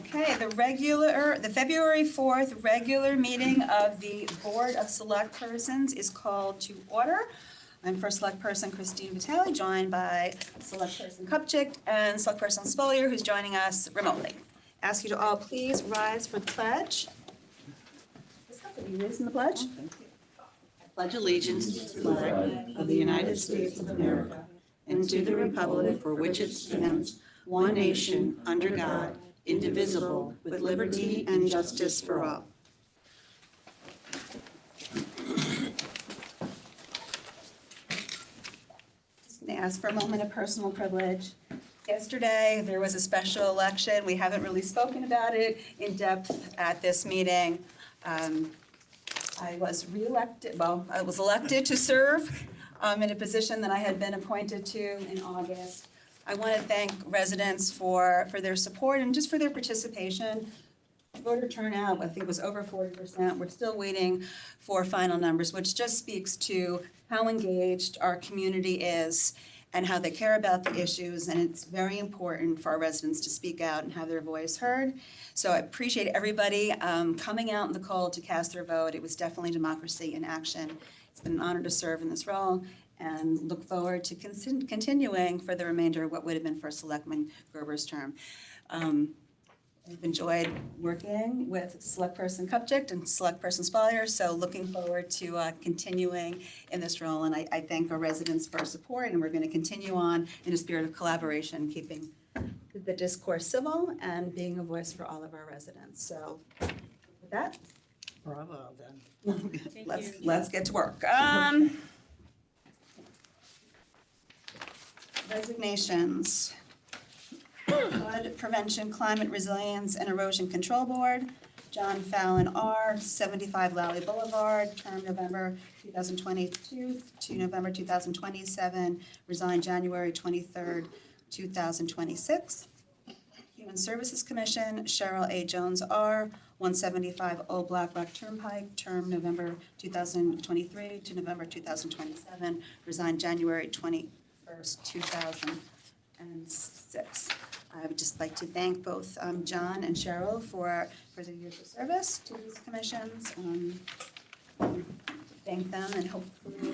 Okay, the February 4th regular meeting of the Board of Selectpersons is called to order. I'm First Select Person Christine Vitale, joined by Select Person Kupchik and Select Person Spolier, who's joining us remotely. Ask you to all please rise for the pledge. Will you raise in the pledge? I pledge allegiance to the flag of the United States of America and to the republic for which it stands, one nation, under God, indivisible, with liberty and justice for all. Just going to ask for a moment of personal privilege. Yesterday, there was a special election. We haven't really spoken about it in depth at this meeting. I was reelected, well, I was elected to serve in a position that I had been appointed to in August. I want to thank residents for their support and just for their participation. Voter turnout, I think, was over 40%. We're still waiting for final numbers, which just speaks to how engaged our community is and how they care about the issues, and it's very important for our residents to speak out and have their voice heard. So I appreciate everybody coming out in the cold to cast their vote. It was definitely democracy in action. It's been an honor to serve in this role, and look forward to continuing for the remainder of what would have been First Selectman Gerber's term. I've enjoyed working with Select Person Kupchik and Select Person Spolier, so looking forward to continuing in this role. And I thank our residents for support, and we're going to continue on in a spirit of collaboration, keeping the discourse civil and being a voice for all of our residents. So with that, Bravo, then. let's get to work. Resignations. Flood Prevention, Climate Resilience, and Erosion Control Board, John Fallon R., 75 Lally Boulevard, term November 2022 to November 2027, resigned January 23rd, 2026. Human Services Commission, Cheryl A. Jones R., 175 Old Black Rock Turnpike, term November 2023 to November 2027, resigned January 21st, 2006. I would just like to thank both John and Cheryl for their years of service to these commissions. Thank them, and hopefully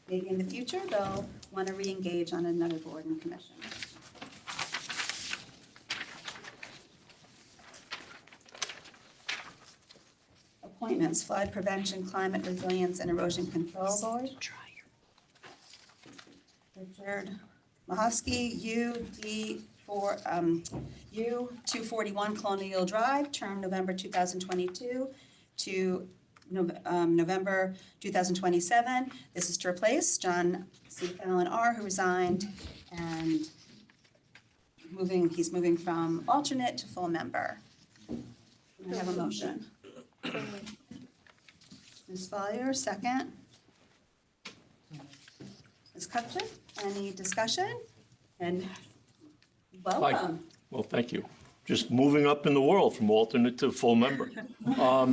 maybe in the future they'll want to re-engage on another board and commission. Appointments, Flood Prevention, Climate Resilience, and Erosion Control Board. Richard Mahosky, U241 Colonial Drive, term November 2022 to November 2027. This is to replace John C. Fallon R., who resigned, and he's moving from alternate to full member. Can I have a motion? Ms. Follier, second. Ms. Kupchik, any discussion? And welcome. Hi. Well, thank you. Just moving up in the world from alternate to full member. A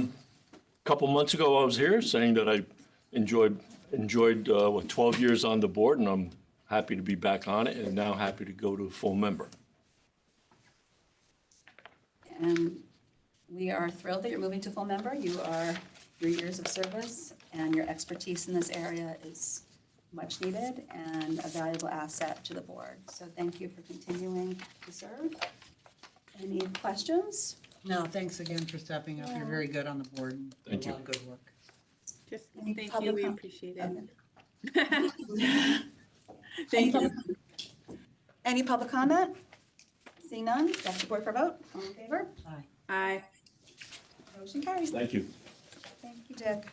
couple months ago, I was here saying that I enjoyed 12 years on the board, and I'm happy to be back on it, and now happy to go to full member. And we are thrilled that you're moving to full member. Your years of service and your expertise in this area is much needed and a valuable asset to the board. So thank you for continuing to serve. Any questions? No, thanks again for stepping up. You're very good on the board. And Thank do a you. lot of good work. Just Any thank public you, we com- appreciate Okay. it. Thank you. Any public comment? See none, back to board for vote. All in favor? Aye. Aye. Motion carries. Thank you. Thank you, Dick.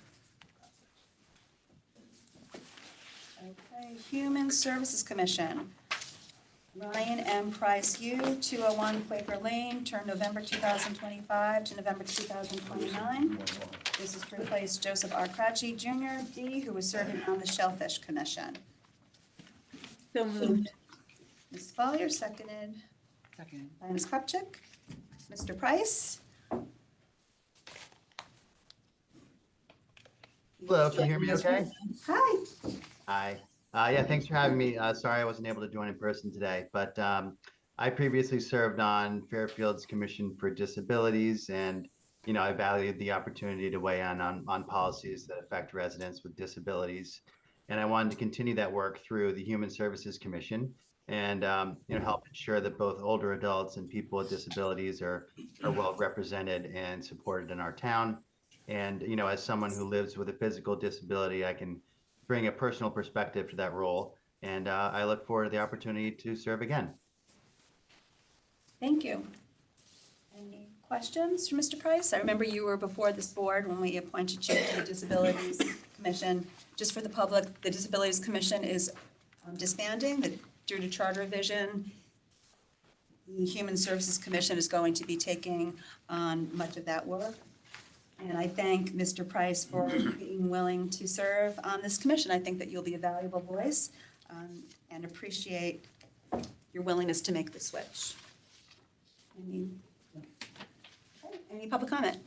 Okay, Human Services Commission. Ryan M. Price, U, 201 Quaker Lane, term November 2025 to November 2029. This is to replace Joseph R. Cratchy Jr., D, who was serving on the Shellfish Commission. So moved. Ms. Follier, seconded Second. by Ms. Kupchik. Mr. Price? Hello, can you hear me okay? Hi. Hi. Yeah, thanks for having me. Sorry I wasn't able to join in person today, but I previously served on Fairfield's Commission for Disabilities, and I valued the opportunity to weigh in on policies that affect residents with disabilities. And I wanted to continue that work through the Human Services Commission and help ensure that both older adults and people with disabilities are well represented and supported in our town. And as someone who lives with a physical disability, I can bring a personal perspective to that role. And I look forward to the opportunity to serve again. Thank you. Any questions for Mr. Price? I remember you were before this board when we appointed you to the Disabilities Commission. Just for the public, the Disabilities Commission is disbanding due to charter revision. The Human Services Commission is going to be taking on much of that work. And I thank Mr. Price for being willing to serve on this commission. I think that you'll be a valuable voice and appreciate your willingness to make the switch. Any public comment?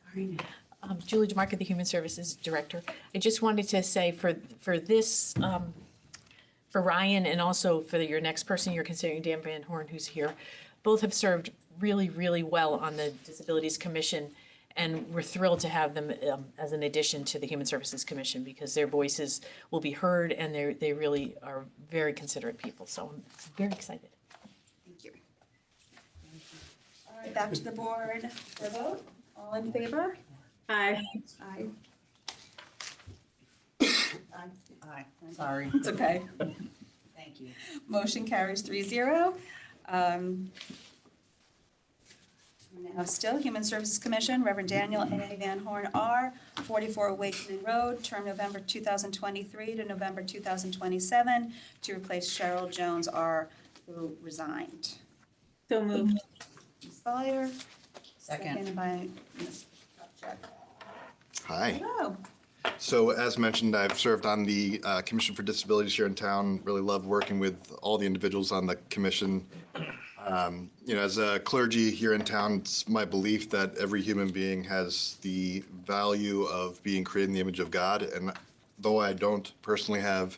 Sorry. Julie DeMarco, the Human Services Director. I just wanted to say for this, for Ryan and also for your next person you're considering, Dan Van Horn, who's here, both have served really, really well on the Disabilities Commission, and we're thrilled to have them as an addition to the Human Services Commission because their voices will be heard and they really are very considerate people. So I'm very excited. Thank you. All right, back to the board for a vote. All in favor? Aye. Aye. Aye. Sorry. It's okay. Thank you. Motion carries 3-0. Now still, Human Services Commission, Reverend Daniel A. Van Horn, R., 44 Awakening Road, term November 2023 to November 2027, to replace Cheryl Jones, R., who resigned. So moved. Ms. Follier? Second. Seconded by Ms. Kupchak. Hi. Hello. So as mentioned, I've served on the Commission for Disabilities here in town. Really love working with all the individuals on the commission. As a clergy here in town, it's my belief that every human being has the value of being created in the image of God. And though I don't personally have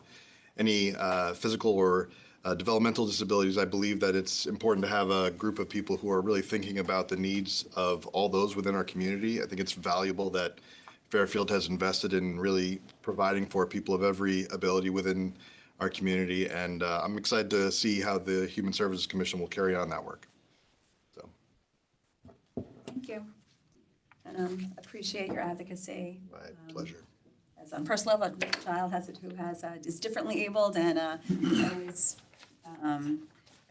any physical or developmental disabilities, I believe that it's important to have a group of people who are really thinking about the needs of all those within our community. I think it's valuable that Fairfield has invested in really providing for people of every ability within our community, and I'm excited to see how the Human Services Commission will carry on that work. So, Thank you. And appreciate your advocacy. my pleasure. As on personal level, a child is differently abled, and I always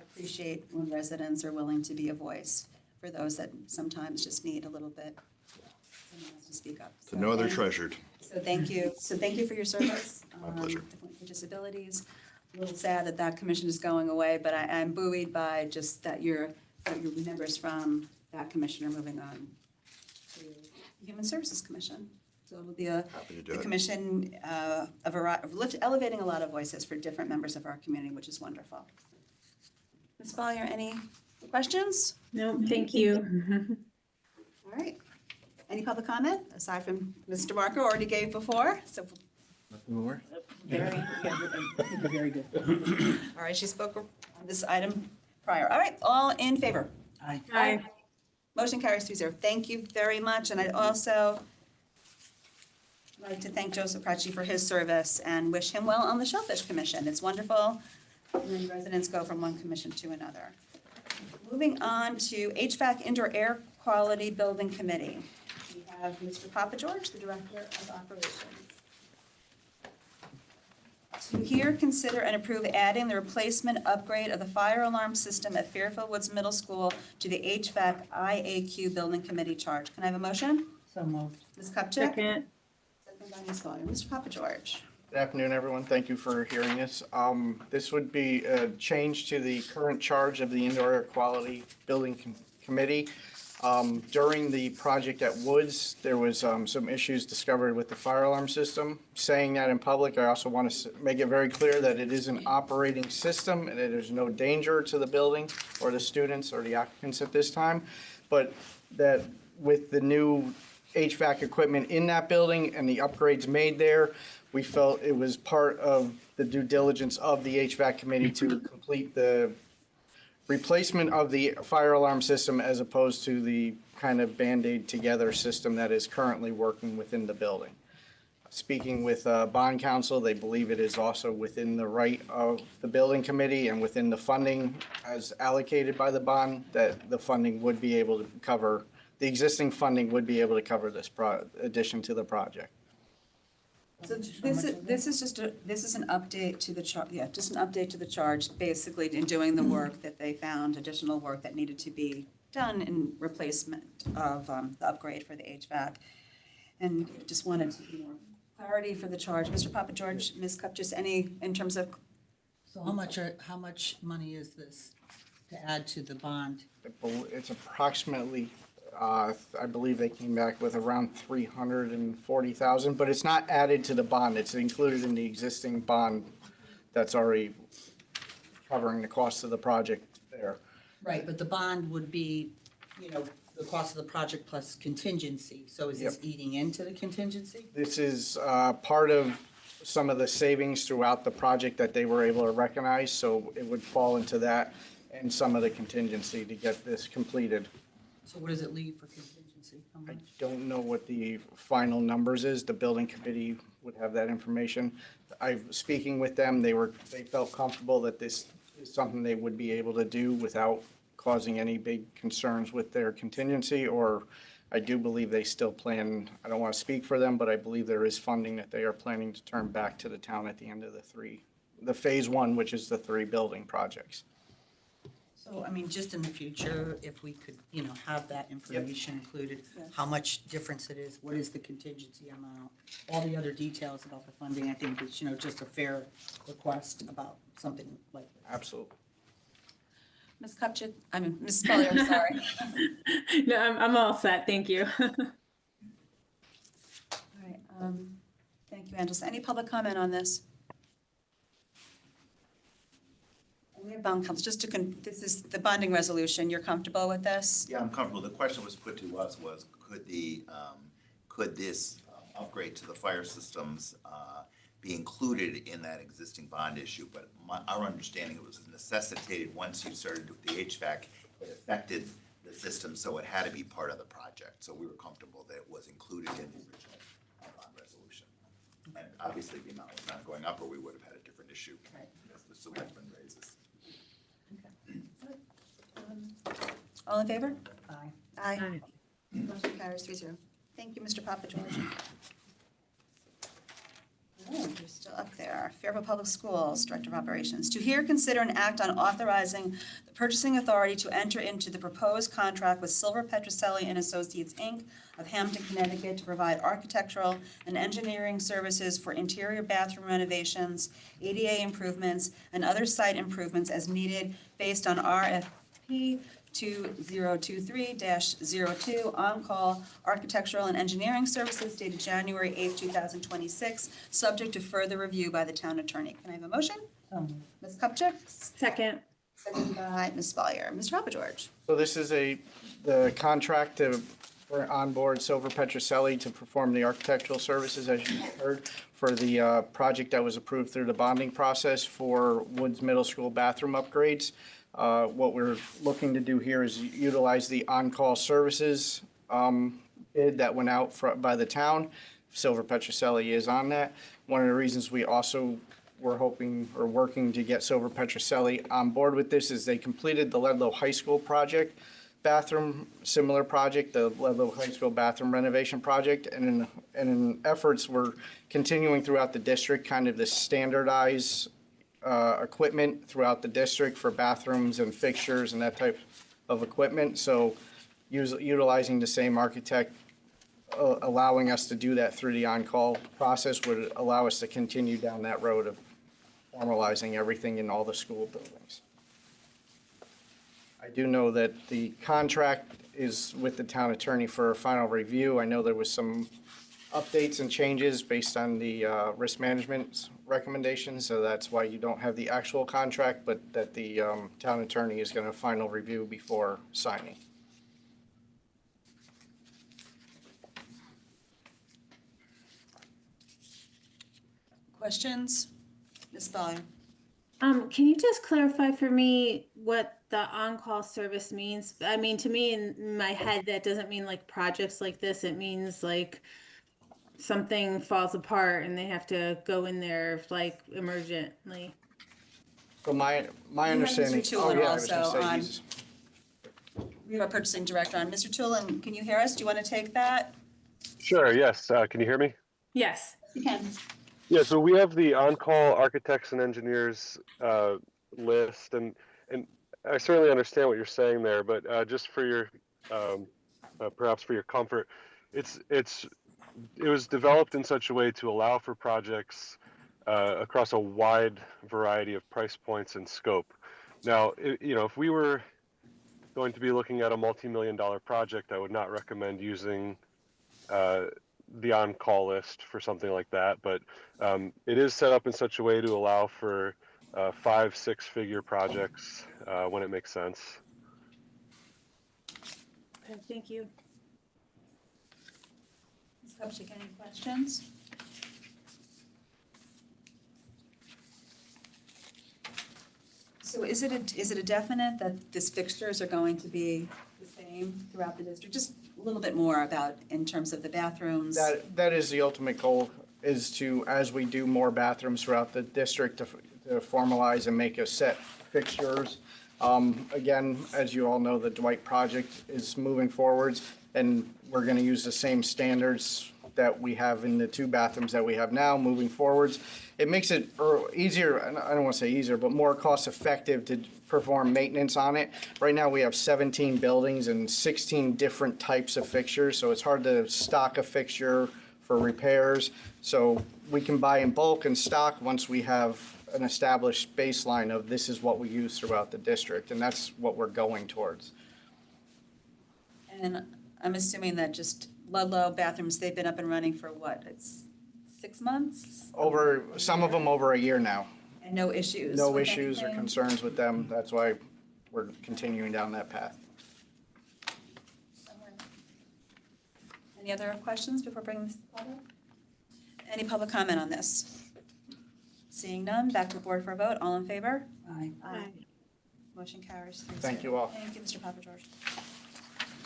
appreciate when residents are willing to be a voice for those that sometimes just need a little bit someone else to speak up. To know they're treasured. So thank you. So thank you for your service. My pleasure. Definitely for disabilities. A little sad that commission is going away, but I'm buoyed by just that your members from that commission are moving on to the Human Services Commission. So it'll be Happy to do the it. commission elevating a lot of voices for different members of our community, which is wonderful. Ms. Follier, any questions? No, thank you. All right. Any public comment, aside from Mr. Marco already gave before? So, Nothing more? Very good. all right, she spoke on this item prior. All right, all in favor? Aye. Aye. Motion carries 3-0. Thank you very much, and I'd also like to thank Joseph Crutchy for his service and wish him well on the Shellfish Commission. It's wonderful when residents go from one commission to another. Moving on to HVAC Indoor Air Quality Building Committee. We have Mr. Papa George, the Director of Operations. To here consider and approve adding the replacement upgrade of the fire alarm system at Fairfield Woods Middle School to the HVAC IAQ Building Committee charge. Can I have a motion? So moved. Ms. Kupchak? Second. Second by Ms. Follier. Mr. Papa George. Good afternoon, everyone. Thank you for hearing this. This would be a change to the current charge of the Indoor Air Quality Building Committee. During the project at Woods, there was some issues discovered with the fire alarm system. Saying that in public, I also want to make it very clear that it is an operating system and that there's no danger to the building or the students or the occupants at this time, but that with the new HVAC equipment in that building and the upgrades made there, we felt it was part of the due diligence of the HVAC committee to complete the replacement of the fire alarm system as opposed to the kind of Band-Aid together system that is currently working within the building. Speaking with bond counsel, they believe it is also within the right of the building committee and within the funding as allocated by the bond, that the funding would be able to cover, the existing funding would be able to cover this addition to the project. So this is just this is an update to the charge, yeah, just an update to the charge, basically in doing the work that they found, additional work that needed to be done in replacement of the upgrade for the HVAC. And just wanted more clarity for the charge. Mr. Papa George, Ms. Cup, just any, in terms of, So how much money is this to add to the bond? It's approximately, I believe they came back with around 340,000, but it's not added to the bond. It's included in the existing bond that's already covering the cost of the project there. Right, but the bond would be, the cost of the project plus contingency. So is this eating into the contingency? This is part of some of the savings throughout the project that they were able to recognize, so it would fall into that and some of the contingency to get this completed. So what does it leave for contingency? How I much? don't know what the final numbers is. The building committee would have that information. Speaking with them, they felt comfortable that this is something they would be able to do without causing any big concerns with their contingency, or I do believe they still plan, I don't want to speak for them, but I believe there is funding that they are planning to turn back to the town at the end of the phase one, which is the 3 building projects. So, I mean, just in the future, if we could, have that information included, how much difference it is, what is the contingency amount, all the other details about the funding, I think it's, just a fair request about something like this. Absolutely. Ms. Kupchak, Ms. Scully, I'm sorry. No, I'm all set. Thank you. All right, thank you, Angela. Any public comment on this? And we have bond counsel, just to, this is the bonding resolution. You're comfortable with this? Yeah, I'm comfortable. The question was put to us was, could this upgrade to the fire systems be included in that existing bond issue? But our understanding, it was necessitated once you started with the HVAC, it affected the system, so it had to be part of the project. So we were comfortable that it was included in the original bond resolution. And obviously, the amount was not going up, or we would have had a different issue as the selectmen raises. All in favor? Aye. Aye. Motion carries 3-0. Thank you, Mr. Papa George. Oh, you're still up there. Fairfield Public Schools, Director of Operations. To hear, consider, and act on authorizing the purchasing authority to enter into the proposed contract with Silver Petroselli and Associates, Inc. of Hampton, Connecticut, to provide architectural and engineering services for interior bathroom renovations, ADA improvements, and other site improvements as needed based on RFP 2023-02 on-call architectural and engineering services dated January 8th, 2026, subject to further review by the town attorney. Can I have a motion? Ms. Kupchak? Second. Second by Ms. Spallier. Mr. Papa George? So this is the contract for onboard Silver Petroselli to perform the architectural services, as you heard, for the project that was approved through the bonding process for Woods Middle School bathroom upgrades. What we're looking to do here is utilize the on-call services bid that went out by the town. Silver Petroselli is on that. One of the reasons we also were hoping or working to get Silver Petroselli on board with this is they completed the Ludlow High School project, similar project, the Ludlow High School bathroom renovation project, and in efforts we're continuing throughout the district, kind of the standardized equipment throughout the district for bathrooms and fixtures and that type of equipment. So utilizing the same architect, allowing us to do that through the on-call process would allow us to continue down that road of formalizing everything in all the school buildings. I do know that the contract is with the town attorney for a final review. I know there was some updates and changes based on the risk management recommendations, so that's why you don't have the actual contract, but that the town attorney is going to final review before signing. Questions? Ms. Spelling. Can you just clarify for me what the on-call service means? I mean, to me, in my head, that doesn't mean like projects like this. It means like something falls apart and they have to go in there like emergently. So my have understanding. Mr. Oh, Tulin yeah, I was gonna also say on. he's- We have our purchasing director on. Mr. Tulin, can you hear us? Do you want to take that? Sure, yes. Can you hear me? Yes. You can. Yeah, so we have the on-call architects and engineers list, and I certainly understand what you're saying there, but just for your perhaps for your comfort, it was developed in such a way to allow for projects across a wide variety of price points and scope. Now, if we were going to be looking at a multi-million-dollar project, I would not recommend using the on-call list for something like that, but it is set up in such a way to allow for 5-6 figure projects when it makes sense. Okay, thank you. Ms. Kupchak, any questions? So is it a definite that these fixtures are going to be the same throughout the district? Just a little bit more about in terms of the bathrooms. That is the ultimate goal, is to, as we do more bathrooms throughout the district, to formalize and make a set fixtures. Again, as you all know, the Dwight project is moving forwards, and we're gonna use the same standards that we have in the 2 bathrooms that we have now moving forwards. It makes it easier, I don't wanna say easier, but more cost effective to perform maintenance on it. Right now, we have 17 buildings and 16 different types of fixtures, so it's hard to stock a fixture for repairs. So we can buy in bulk and stock once we have an established baseline of this is what we use throughout the district, and that's what we're going towards. And I'm assuming that just Ludlow bathrooms, they've been up and running for what? It's 6 months? Over, some of them over a year now. And no issues? No with issues or anything? concerns with them. That's why we're continuing down that path. Any other questions before bringing this to the public? Any public comment on this? Seeing none, back to the board for a vote. All in favor? Aye. Motion carries 3-0. Thank you all. Thank you, Mr. Papageorge.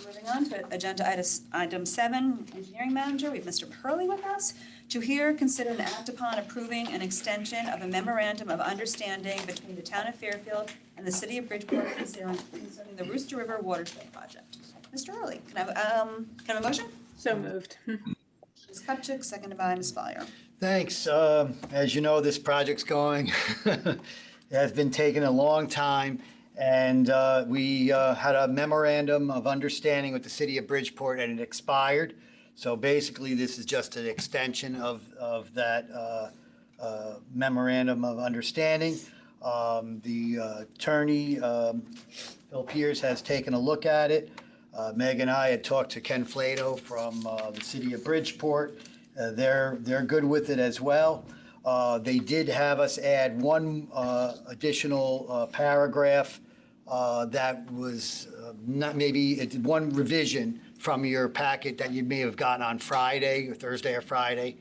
Moving on to agenda item 7, engineering manager. We have Mr. Hurley with us to hear, consider, and act upon approving an extension of a memorandum of understanding between the town of Fairfield and the city of Bridgeport concerning the Rooster River Watershed Project. Mr. Hurley, can I have a motion? So moved. Ms. Kupchak, seconded by Ms. Follier. Thanks. As you know, this project's going. It has been taking a long time, and we had a memorandum of understanding with the city of Bridgeport, and it expired. So basically, this is just an extension of that memorandum of understanding. The attorney, Phil Pierce, has taken a look at it. Meg and I had talked to Ken Flato from the city of Bridgeport. They're good with it as well. They did have us add one additional paragraph that was not, maybe it's one revision from your packet that you may have gotten on Friday or Thursday or Friday.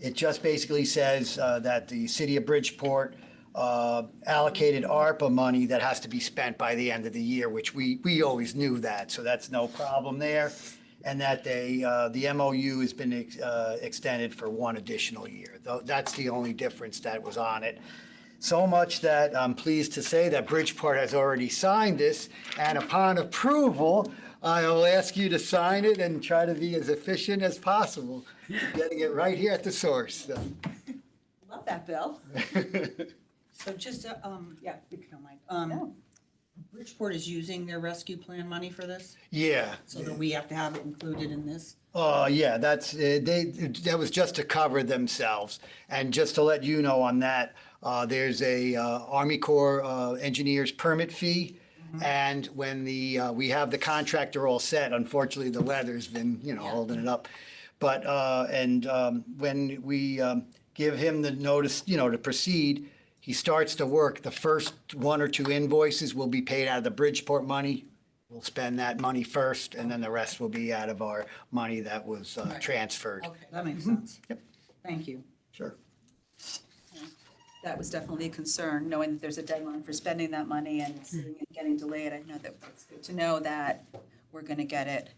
It just basically says that the city of Bridgeport allocated ARPA money that has to be spent by the end of the year, which we always knew that, so that's no problem there. And that the MOU has been extended for one additional year. That's the only difference that was on it. So much that I'm pleased to say that Bridgeport has already signed this, and upon approval, I will ask you to sign it and try to be as efficient as possible, getting it right here at the source. So. Love that, Bill. So just, yeah, if you don't mind. No. Bridgeport is using their rescue plan money for this, Yeah. so that we have to have it included in this. Yeah, that's that was just to cover themselves, and just to let you know on that, there's a Army Corps engineers permit fee, and when we have the contractor all set, unfortunately the weather's been holding it up, but when we give him the notice to proceed, he starts to work. The first 1 or 2 invoices will be paid out of the Bridgeport money. We'll spend that money first, and then the rest will be out of our money that was transferred. Okay, that makes sense. Yep. Thank you. Sure. that was definitely a concern, knowing that there's a deadline for spending that money and seeing it getting delayed. I know that it's good to know that we're gonna get it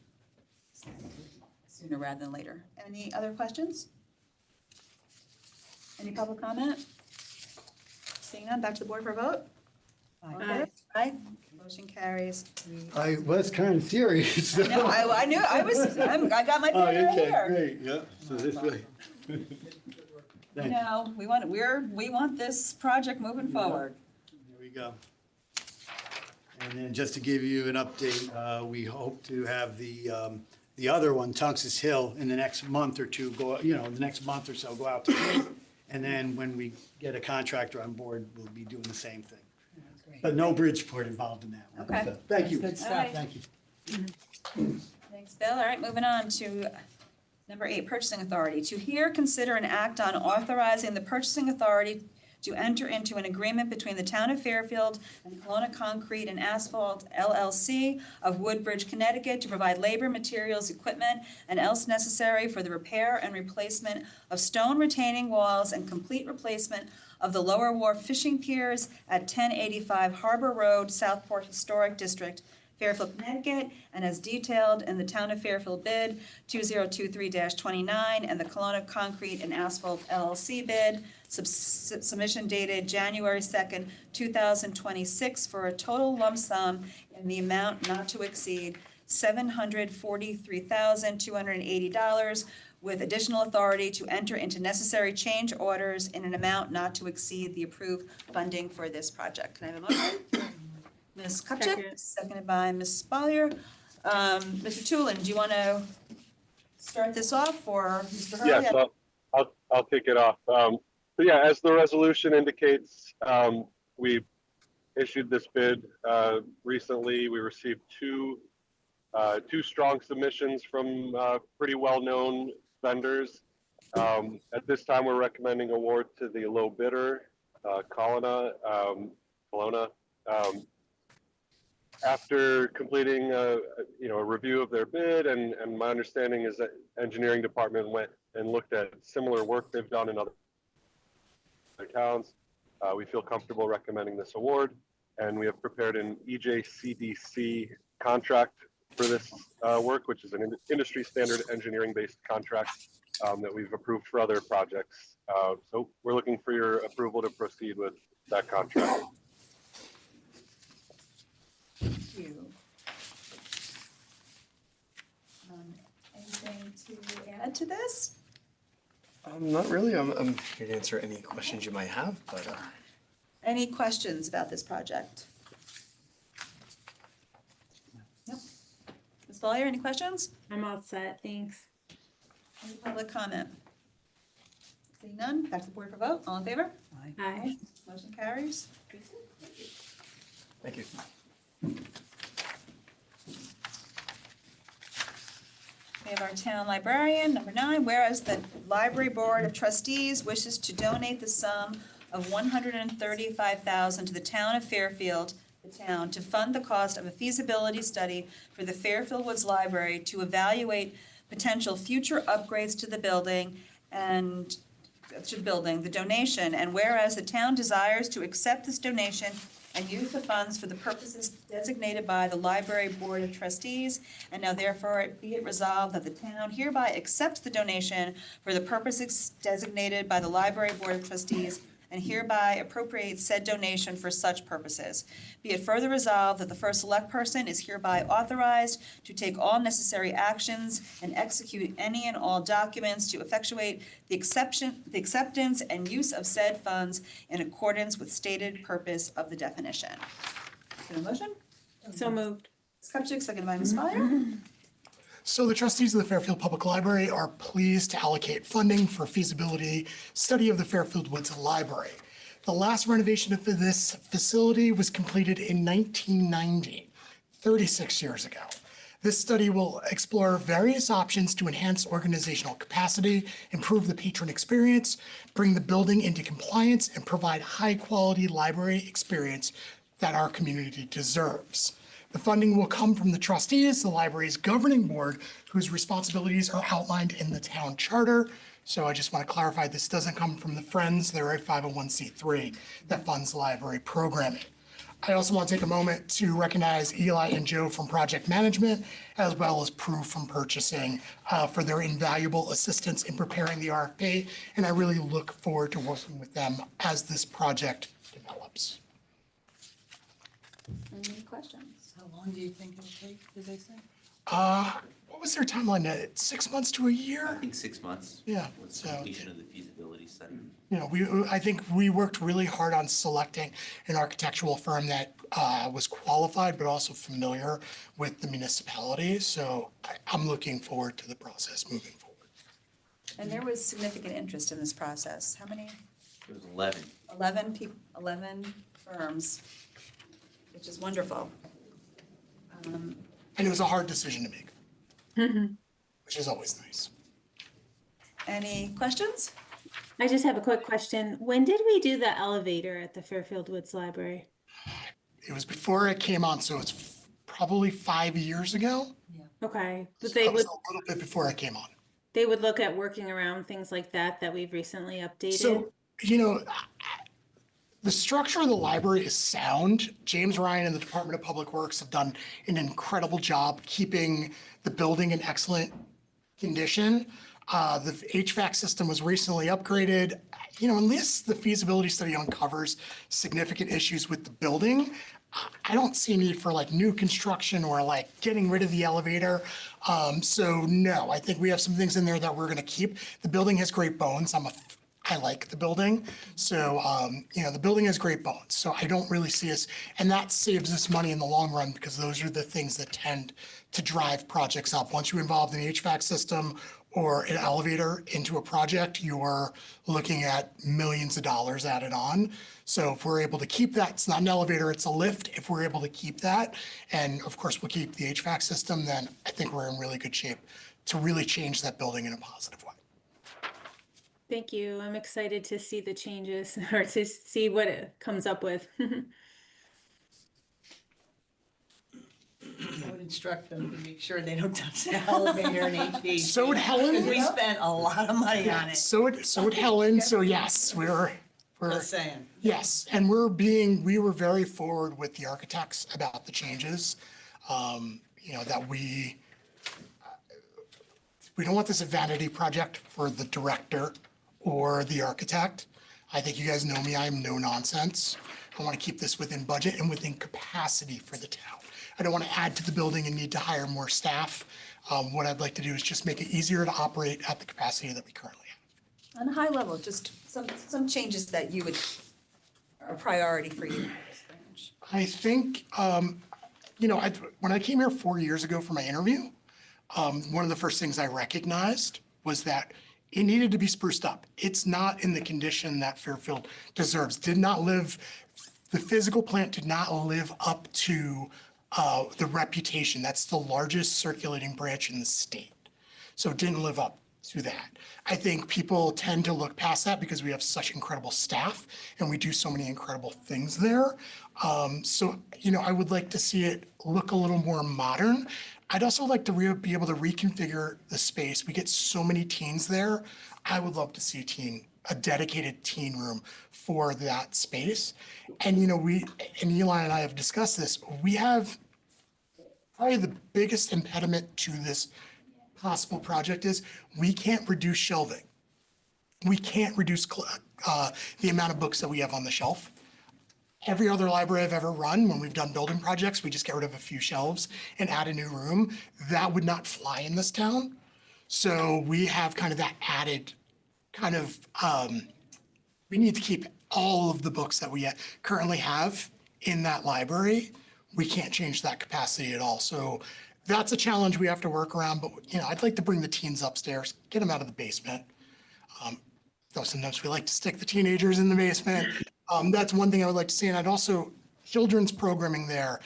sooner rather than later. Any other questions? Any public comment? Seeing none, back to the board for a vote? All in favor? Aye. Motion carries. I was kind of serious. I know, I knew, I got my pen right here. Great, yeah, so this way. You know, we want this project moving forward. There we go. And then just to give you an update, we hope to have the other one, Tungus Hill, in the next month or two, the next month or so, go out to bid. And then when we get a contractor on board, we'll be doing the same thing. But no Bridgeport involved in that one. Okay. So, thank you. Good stuff. Thank you. Thanks, Bill. All right, moving on to number 8, purchasing authority. To hear, consider, and act on authorizing the purchasing authority to enter into an agreement between the town of Fairfield and Kelowna Concrete and Asphalt LLC of Woodbridge, Connecticut, to provide labor, materials, equipment, and else necessary for the repair and replacement of stone retaining walls and complete replacement of the Lower Wharf fishing piers at 1085 Harbor Road, Southport Historic District, Fairfield, Connecticut, and as detailed in the Town of Fairfield bid 2023-29 and the Kelowna Concrete and Asphalt LLC bid, submission dated January 2nd, 2026, for a total lump sum in the amount not to exceed $743,280, with additional authority to enter into necessary change orders in an amount not to exceed the approved funding for this project. Can I have a motion? Ms. Kupchak, Second. seconded by Ms. Spalier. Mr. Tulin, do you want to start this off, or Mr. Hurley? Yes, I'll kick it off. So yeah, as the resolution indicates, we issued this bid recently. We received two strong submissions from pretty well-known vendors. At this time, we're recommending award to the low bidder, Kelowna. After completing a review of their bid, and my understanding is that engineering department went and looked at similar work they've done in other towns. We feel comfortable recommending this award, and we have prepared an EJCDC contract for this work, which is an industry standard engineering-based contract that we've approved for other projects. So we're looking for your approval to proceed with that contract. Thank you. Anything to add to this? Not really. I'm here to answer any questions you might have, but Any questions about this project? Nope. Ms. Spalier, any questions? I'm all set, thanks. Any public comment? Seeing none, back to the board for vote. All in favor? Aye. Motion carries. thank you. We have our town librarian, number 9, whereas the Library Board of Trustees wishes to donate the sum of $135,000 to the town of Fairfield, the town, to fund the cost of a feasibility study for the Fairfield Woods Library to evaluate potential future upgrades to the building and the donation, and whereas the town desires to accept this donation and use the funds for the purposes designated by the Library Board of Trustees, and now therefore be it resolved that the town hereby accepts the donation for the purposes designated by the Library Board of Trustees and hereby appropriates said donation for such purposes. Be it further resolved that the first select person is hereby authorized to take all necessary actions and execute any and all documents to effectuate the acceptance and use of said funds in accordance with stated purpose of the definition. Is there a motion? So moved. Ms. Kupchak, seconded by Ms. Spalier. So the trustees of the Fairfield Public Library are pleased to allocate funding for feasibility study of the Fairfield Woods Library. The last renovation of this facility was completed in 1990, 36 years ago. This study will explore various options to enhance organizational capacity, improve the patron experience, bring the building into compliance, and provide high-quality library experience that our community deserves. The funding will come from the trustees, the library's governing board, whose responsibilities are outlined in the town charter, So I just want to clarify, this doesn't come from the Friends. They're a 501c3 that funds library programming. I also want to take a moment to recognize Eli and Joe from Project Management, as well as Prue from Purchasing, for their invaluable assistance in preparing the RFP. And I really look forward to working with them as this project develops. Any questions? How long do you think it'll take, did they say? What was their timeline? 6 months to a I year? think 6 months. Yeah, Was so- completion of the feasibility study. You know, I think we worked really hard on selecting an architectural firm that was qualified, but also familiar with the municipality. So I'm looking forward to the process moving forward. And there was significant interest in this process. How many? It was 11. 11 firms, which is wonderful. And it was a hard decision to make, which is always nice. Any questions? I just have a quick question. When did we do the elevator at the Fairfield Woods Library? It was before I came on, so it's probably 5 years ago. Okay, but So they that was would, a little bit before I came on. they would look at working around things like that we've recently updated? So, you know, the structure of the library is sound. James Ryan and the Department of Public Works have done an incredible job keeping the building in excellent condition. The HVAC system was recently upgraded. You know, unless the feasibility study uncovers significant issues with the building, I don't see a need for like new construction or like getting rid of the elevator. So no, I think we have some things in there that we're gonna keep. The building has great bones. I like the building. So, you know, the building has great bones. So I don't really see us, and that saves us money in the long run because those are the things that tend to drive projects up. Once you involve an HVAC system or an elevator into a project, you're looking at millions of dollars added on. So if we're able to keep that, it's not an elevator, it's a lift. If we're able to keep that, and of course we'll keep the HVAC system, then I think we're in really good shape to really change that building in a positive way. Thank you. I'm excited to see the changes or to see what it comes up with. I would instruct them to make sure they don't touch the elevator and HVAC. So would Helen. Because we spent a lot of money on it. So would Helen. So yes, we're Just saying. yes, and we were very forward with the architects about the changes. You know, that we don't want this a vanity project for the director or the architect. I think you guys know me, I am no nonsense. I want to keep this within budget and within capacity for the town. I don't want to add to the building and need to hire more staff. What I'd like to do is just make it easier to operate at the capacity that we currently have. On a high level, just some changes that you would, are a priority for you. I think, you know, when I came here 4 years ago for my interview, one of the first things I recognized was that it needed to be spruced up. It's not in the condition that Fairfield deserves. The physical plant did not live up to the reputation. That's the largest circulating branch in the state. So it didn't live up to that. I think people tend to look past that because we have such incredible staff and we do so many incredible things there. So, you know, I would like to see it look a little more modern. I'd also like to be able to reconfigure the space. We get so many teens there. I would love to see a dedicated teen room for that space. And, you know, and Eli and I have discussed this. We have probably the biggest impediment to this possible project is we can't reduce shelving. We can't reduce the amount of books that we have on the shelf. Every other library I've ever run, when we've done building projects, we just get rid of a few shelves and add a new room. That would not fly in this town. So we have kind of that added kind of, we need to keep all of the books that we currently have in that library. We can't change that capacity at all. So that's a challenge we have to work around, but you know, I'd like to bring the teens upstairs, get them out of the basement. Though sometimes we like to stick the teenagers in the basement. That's one thing I would like to see. And I'd also, children's programming there,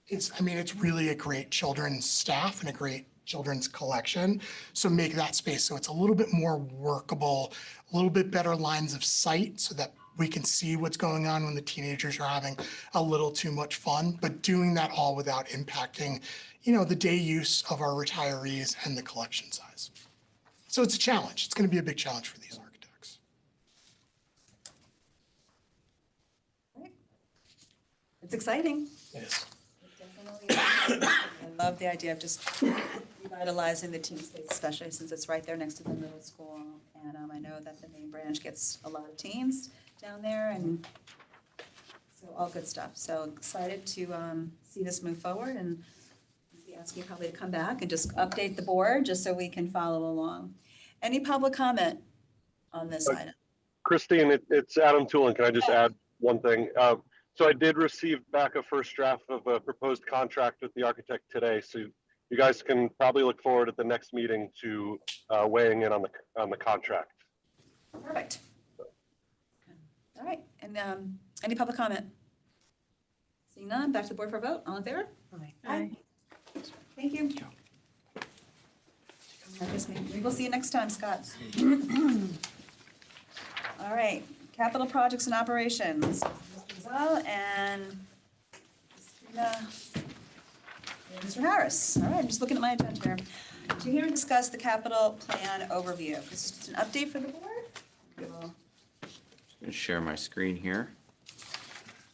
it's really a great children's staff and a great children's collection. So make that space so it's a little bit more workable, a little bit better lines of sight so that we can see what's going on when the teenagers are having a little too much fun, but doing that all without impacting, you know, the day use of our retirees and the collection size. So it's a challenge. It's going to be a big challenge for these architects. It's exciting. It is. Definitely. I love the idea of just revitalizing the teen space, especially since it's right there next to the middle school. And I know that the main branch gets a lot of teens down there, and so all good stuff. So excited to see this move forward, and be asking you probably to come back and just update the board, just so we can follow along. Any public comment on this item? Christine, it's Adam Tulin. Can I just add one thing? So I did receive back a first draft of a proposed contract with the architect today. So you guys can probably look forward at the next meeting to weighing in on the contract. Perfect. All right, and any public comment? Seeing none, back to the board for a vote. All in favor? Aye. Thank you. We will see you next time, Scott. All right, capital projects and operations. Mr. Zal and Christina and Mr. Harris. All right, I'm just looking at my agenda here. To hear and discuss the capital plan overview. This is just an update for the board. I'm gonna share my screen here.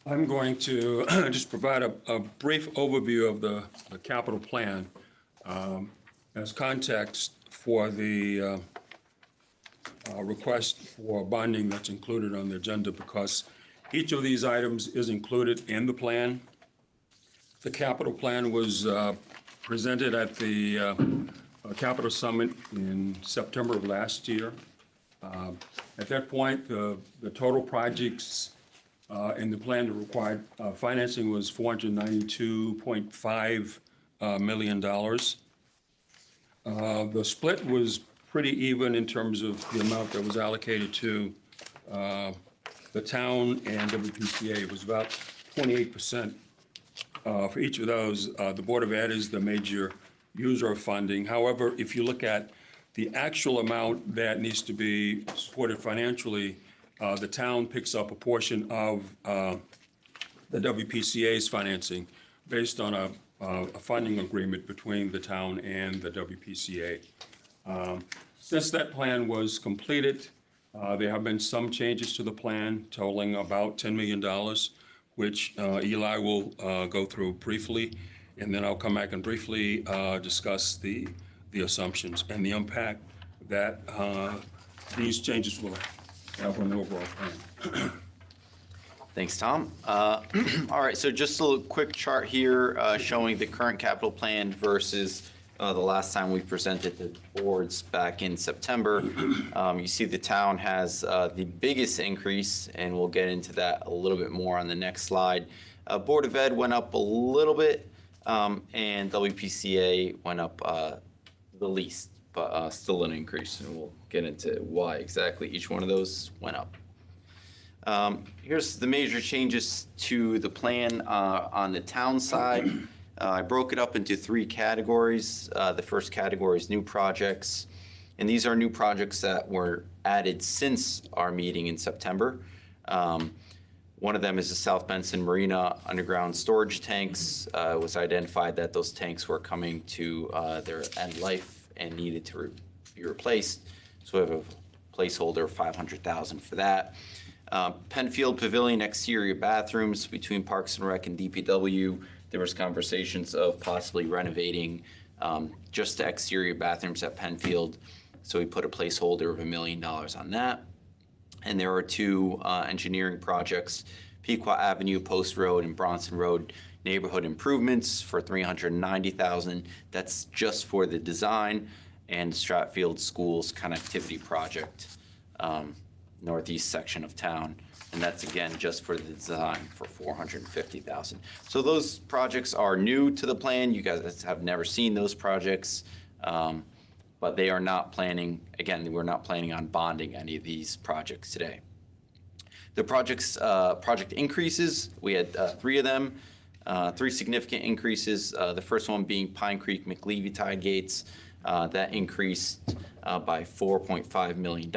I'm going to just provide a brief overview of the capital plan as context for the request for bonding that's included on the agenda, because each of these items is included in the plan. The capital plan was presented at the Capital Summit in September of last year. At that point, the total projects in the plan that required financing was $492.5 million. The split was pretty even in terms of the amount that was allocated to the town and WPCA. It was about 28% for each of those. The Board of Ed is the major user of funding. However, if you look at the actual amount that needs to be supported financially, the town picks up a portion of the WPCA's financing based on a funding agreement between the town and the WPCA. Since that plan was completed, there have been some changes to the plan totaling about $10 million, which Eli will go through briefly, and then I'll come back and briefly discuss the assumptions and the impact that these changes will have on the overall plan. Thanks, Tom. All right, so just a little quick chart here showing the current capital plan versus the last time we presented the boards back in September. You see the town has the biggest increase, and we'll get into that a little bit more on the next slide. Board of Ed went up a little bit, and WPCA went up the least, but still an increase, and we'll get into why exactly each one of those went up. Here's the major changes to the plan on the town side. I broke it up into three categories. The first category is new projects, and these are new projects that were added since our meeting in September. One of them is the South Benson Marina underground storage tanks. It was identified that those tanks were coming to their end life and needed to be replaced. So we have a placeholder of $500,000 for that. Penfield Pavilion exterior bathrooms between Parks and Rec and DPW. There was conversations of possibly renovating just the exterior bathrooms at Penfield. So we put a placeholder of $1 million on that. And there are two engineering projects, Pequot Avenue, Post Road, and Bronson Road neighborhood improvements for $390,000. That's just for the design, and Stratfield Schools connectivity project, northeast section of town. And that's again just for the design for $450,000. So those projects are new to the plan. You guys have never seen those projects. But they are not planning, again, we're not planning on bonding any of these projects today. The project increases, we had three of them, three significant increases. The first one being Pine Creek McLeavy Tide Gates. That increased by $4.5 million.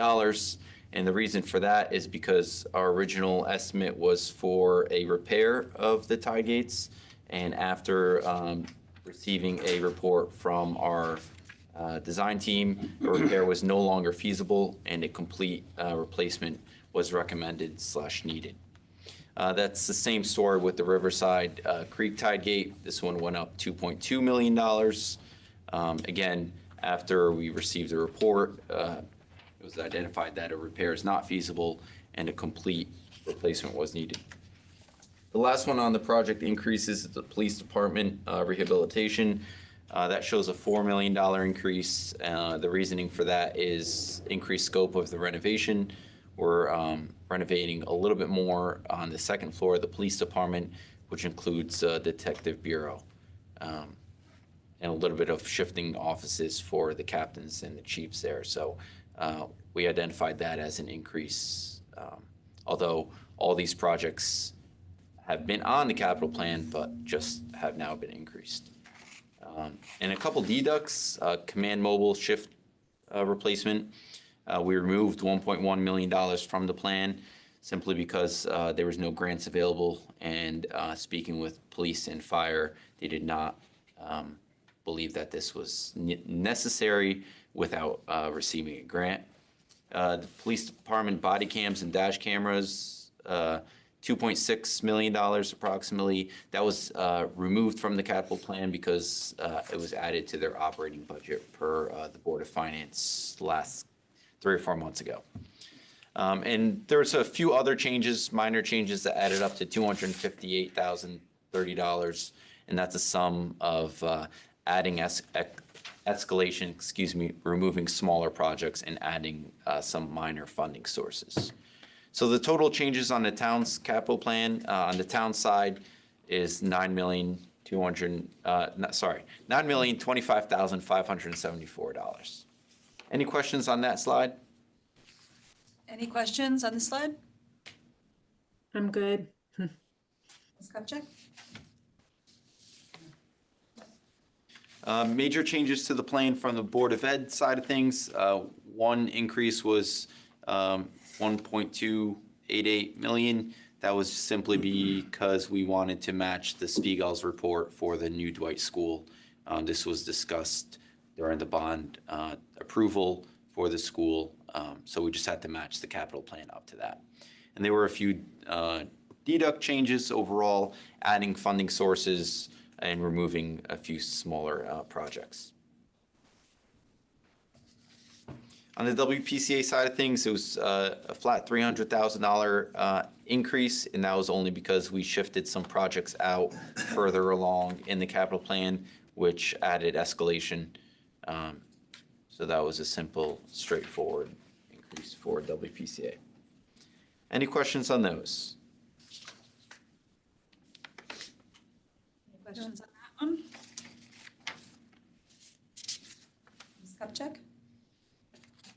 And the reason for that is because our original estimate was for a repair of the tide gates. And after receiving a report from our design team, a repair was no longer feasible and a complete replacement was recommended/needed. That's the same story with the Riverside Creek Tide Gate. This one went up $2.2 million. Again, after we received the report, it was identified that a repair is not feasible and a complete replacement was needed. The last one on the project increases the police department rehabilitation. That shows a $4 million increase. The reasoning for that is increased scope of the renovation. We're renovating a little bit more on the second floor of the police department, which includes Detective Bureau, and a little bit of shifting offices for the captains and the chiefs there. So we identified that as an increase, although all these projects have been on the capital plan, but just have now been increased. And a couple deducts, command mobile shift replacement. We removed $1.1 million from the plan simply because there was no grants available, and speaking with police and fire, they did not believe that this was necessary without receiving a grant. The police department body cams and dash cameras, $2.6 million approximately. That was removed from the capital plan because it was added to their operating budget per the Board of Finance last 3 or 4 months ago. And there's a few other changes, minor changes that added up to $258,030, and that's a sum of adding escalation, removing smaller projects and adding some minor funding sources. So the total changes on the town's capital plan on the town side is $9,025,574. Any questions on that slide? Any questions on the slide? I'm good. Ms. Kupchak? Major changes to the plan from the Board of Ed side of things. One increase was 1.288 million. That was simply because we wanted to match the Spiegel's report for the new Dwight School. This was discussed during the bond approval for the school, so we just had to match the capital plan up to that. And there were a few deduct changes overall, adding funding sources and removing a few smaller projects. On the WPCA side of things, it was a flat $300,000 increase, and that was only because we shifted some projects out further along in the capital plan, which added escalation. So that was a simple, straightforward increase for WPCA. Any questions on those? Any questions on that one? Ms. Kupchak?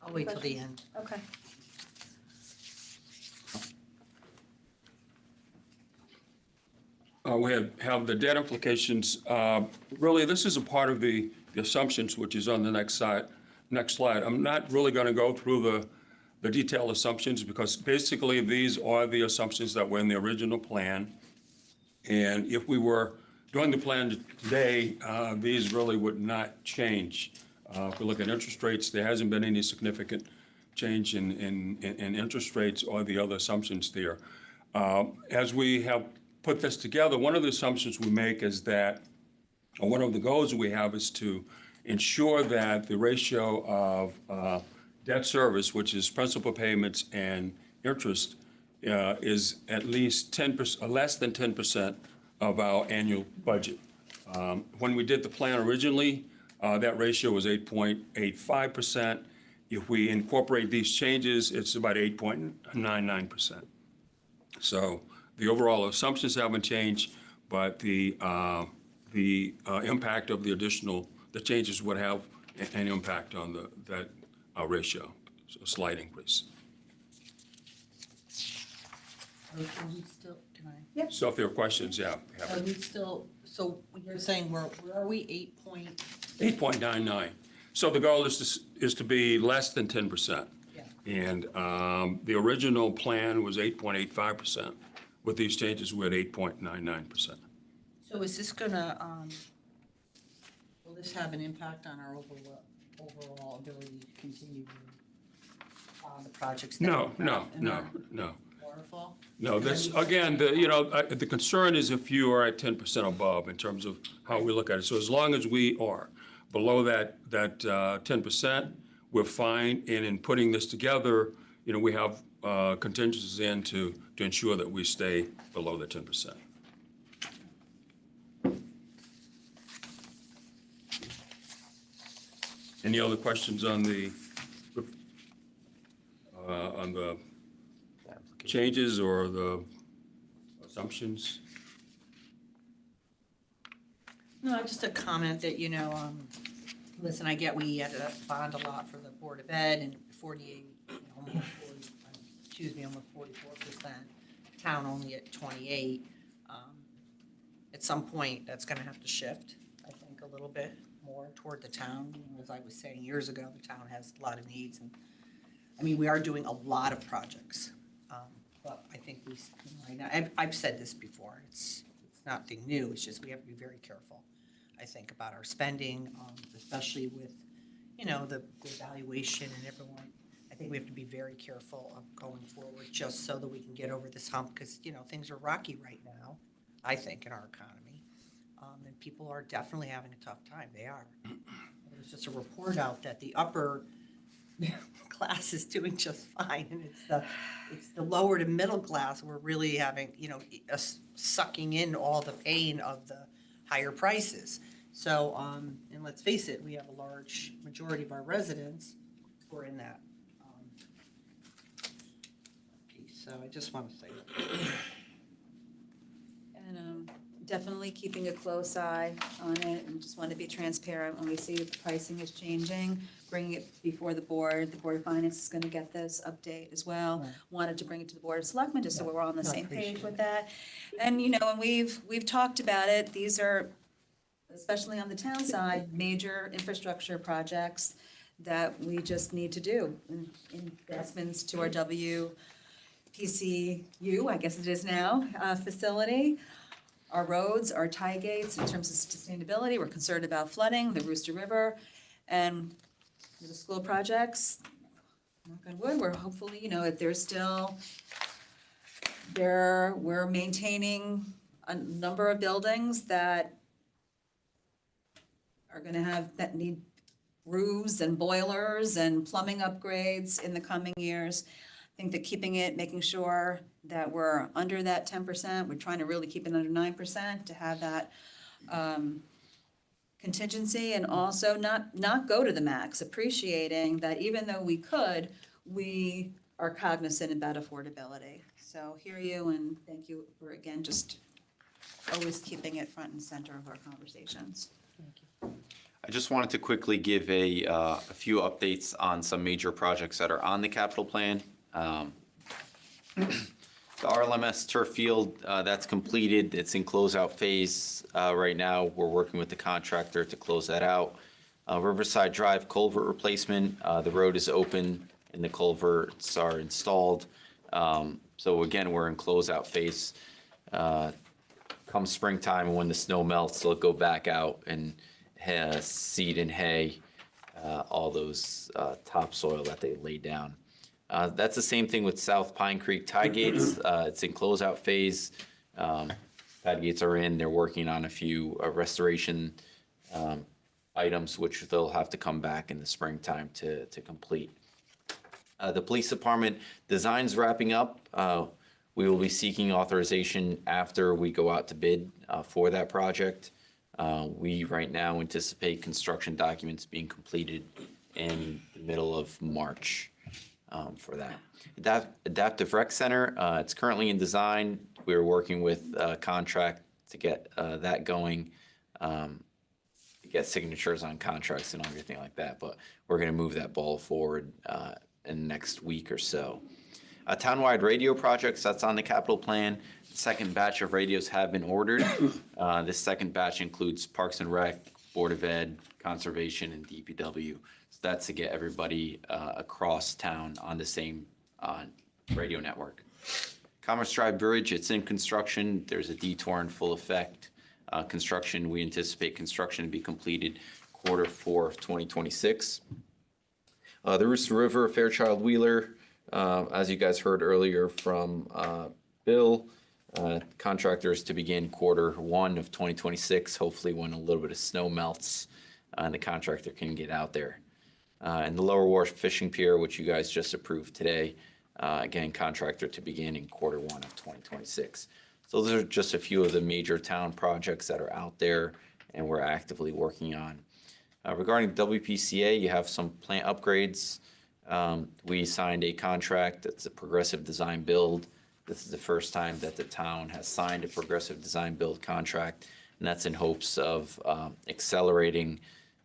I'll wait till the end. Okay. We have the debt implications. Really, this is a part of the assumptions, which is on the next slide. I'm not really going to go through the detailed assumptions because basically these are the assumptions that were in the original plan. And if we were doing the plan today, these really would not change. If we look at interest rates, there hasn't been any significant change in interest rates or the other assumptions there. As we have put this together, one of the assumptions we make is that, or one of the goals we have is to ensure that the ratio of debt service, which is principal payments and interest, is at least 10%, less than 10% of our annual budget. When we did the plan originally, that ratio was 8.85%. If we incorporate these changes, it's about 8.99%. So the overall assumptions haven't changed, but the impact of the changes would have an impact on that ratio, so a slight increase. Are we still, can I? Yep. So if there are questions, yeah. Are we still, so you're saying where are we, 8.99. So the goal is to be less than 10%. Yeah. And the original plan was 8.85%. With these changes, we're at 8.99%. So is this gonna, will this have an impact on our overall overall ability to continue on the projects? No, that we no, have in no, our no. Waterfall? No, that's, again, the concern is if you are at 10% above in terms of how we look at it. So as long as we are below that 10%, we're fine. And in putting this together, we have contingencies in to ensure that we stay below the 10%. Any other questions on the changes or the assumptions? No, just a comment that, listen, I get we had to bond a lot for the Board of Ed and 48, almost 44%. Town only at 28. At some point, that's gonna have to shift, I think, a little bit more toward the town. As I was saying years ago, the town has a lot of needs, and, we are doing a lot of projects. But I think right now, I've said this before, it's nothing new, it's just we have to be very careful, I think, about our spending, especially with, the evaluation and everyone. I think we have to be very careful of going forward, just so that we can get over this hump, because, things are rocky right now, I think, in our economy. And people are definitely having a tough time, they are. There's just a report out that the upper class is doing just fine, and it's the lower to middle class we're really having, sucking in all the pain of the higher prices. So, and let's face it, we have a large majority of our residents who are in that piece. So I just want to say that. And definitely keeping a close eye on it, and just want to be transparent when we see that the pricing is changing, bringing it before the board. The Board of Finance is going to get this update as well. Right. Wanted to bring it to the Board of Selectmen, just so we're all on the No, I same page appreciate with it. that. And, and we've talked about it. These are, especially on the town side, major infrastructure projects that we just need to do. Investments to our WPCU, I guess it is now, facility. Our roads, our tie gates, in terms of sustainability, we're concerned about flooding, the Rooster River, and the school projects. Knock on wood, we're hopefully, if there's still, we're maintaining a number of buildings that are that need roofs and boilers and plumbing upgrades in the coming years. I think that making sure that we're under that 10%, we're trying to really keep it under 9% to have that contingency, and also not go to the max, appreciating that even though we could, we are cognizant about affordability. So hear you, and thank you for, again, just always keeping it front and center of our conversations. I just wanted to quickly give a few updates on some major projects that are on the capital plan. The RLMS turf field, that's completed. It's in closeout phase right now. We're working with the contractor to close that out. Riverside Drive culvert replacement, the road is open and the culverts are installed. So again, we're in closeout phase. Come springtime, when the snow melts, they'll go back out and seed and hay all those topsoil that they laid down. That's the same thing with South Pine Creek tie gates. It's in closeout phase. Tie gates are in. They're working on a few restoration items, which they'll have to come back in the springtime to complete. The police department design's wrapping up. We will be seeking authorization after we go out to bid for that project. We right now anticipate construction documents being completed in the middle of March for that. Adaptive Rec Center, it's currently in design. We're working with a contract to get that going, get signatures on contracts and everything like that, but we're gonna move that ball forward in the next week or so. Townwide radio projects, that's on the capital plan. The second batch of radios have been ordered. This second batch includes Parks and Rec, Board of Ed, Conservation, and DPW. So that's to get everybody across town on the same radio network. Commerce Drive Bridge, it's in construction. There's a detour in full effect. We anticipate construction to be completed Q4 of 2026. The Rooster River Fairchild Wheeler, as you guys heard earlier from Bill, contractors to begin Q1 of 2026, hopefully when a little bit of snow melts and the contractor can get out there. And the Lower Wharf Fishing Pier, which you guys just approved today, again, contractor to begin in Q1 of 2026. So those are just a few of the major town projects that are out there and we're actively working on. Regarding WPCA, you have some plant upgrades. We signed a contract that's a progressive design build. This is the first time that the town has signed a progressive design build contract, and that's in hopes of accelerating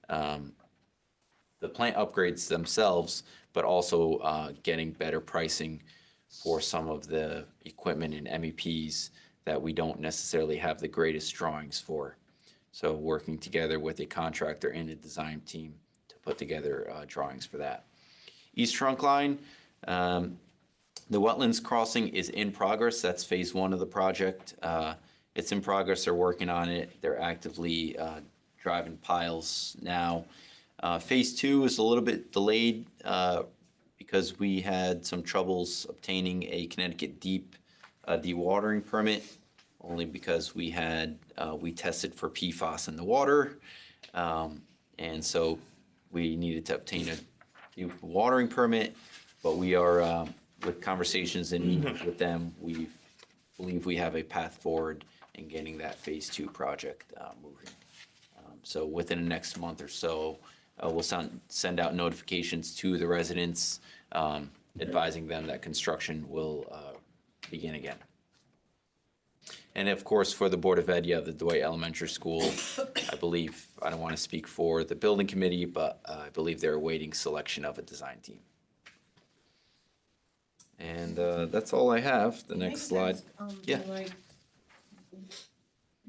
the plant upgrades themselves, but also getting better pricing for some of the equipment and MEPs that we don't necessarily have the greatest drawings for. So working together with a contractor and a design team to put together drawings for that. East Trunk Line, the wetlands crossing is in progress. That's phase 1 of the project. It's in progress. They're working on it. They're actively driving piles now. Phase 2 is a little bit delayed because we had some troubles obtaining a Connecticut Deep dewatering permit, only because we tested for PFAS in the water. And so we needed to obtain a dewatering permit, but we are, with conversations and meetings with them, we believe we have a path forward in getting that phase 2 project moving. So within the next month or so, we'll send out notifications to the residents, advising them that construction will begin again. And of course, for the Board of Ed, you have the Dwight Elementary School. I believe, I don't want to speak for the building committee, but I believe they're awaiting selection of a design team. And that's all I have. The next slide. Yeah. Like, we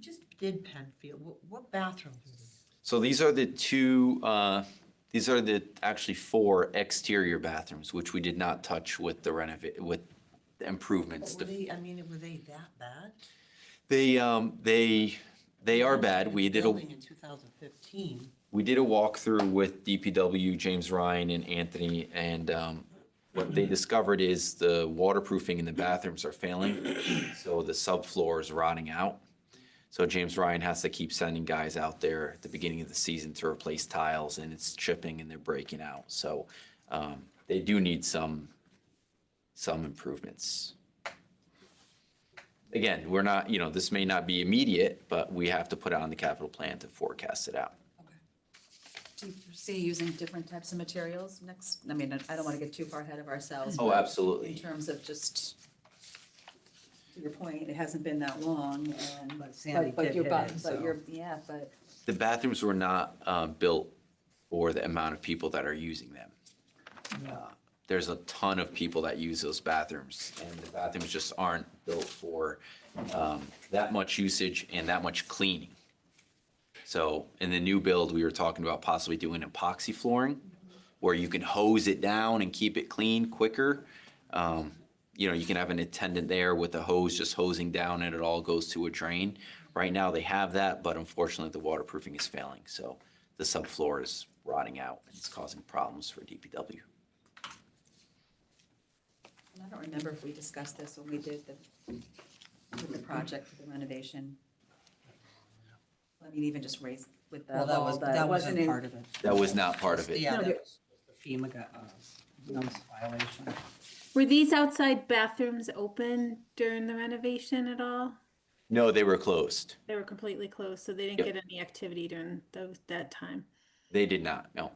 just did Penfield. What bathrooms are these? So these are the two, these are the actually 4 exterior bathrooms, which we did not touch with the with the improvements. Were they that bad? They are bad. We did Building in 2015. We did a walkthrough with DPW, James Ryan and Anthony, and what they discovered is the waterproofing in the bathrooms are failing, so the subfloor is rotting out. So James Ryan has to keep sending guys out there at the beginning of the season to replace tiles, and it's chipping and they're breaking out. So they do need some improvements. Again, we're not, this may not be immediate, but we have to put it on the capital plan to forecast it out. Do you foresee using different types of materials next? I mean, I don't want to get too far ahead of ourselves. Oh, but absolutely. In terms of just, to your point, it hasn't been that long, and But Sandy did hit it, so. but The bathrooms were not built for the amount of people that are using them. There's a ton of people that use those bathrooms, and the bathrooms just aren't built for that much usage and that much cleaning. So in the new build, we were talking about possibly doing epoxy flooring, where you can hose it down and keep it clean quicker. You can have an attendant there with a hose just hosing down and it all goes to a drain. Right now they have that, but unfortunately the waterproofing is failing. So the subfloor is rotting out and it's causing problems for DPW. I don't remember if we discussed this when we did the project for the renovation. I mean, even just raised with the. Well, that wasn't part of it. That was not part of it. Yeah, that was the FEMA notice violation. Were these outside bathrooms open during the renovation at all? No, they were closed. They were completely closed, so they didn't get any activity during that time. They did not, no.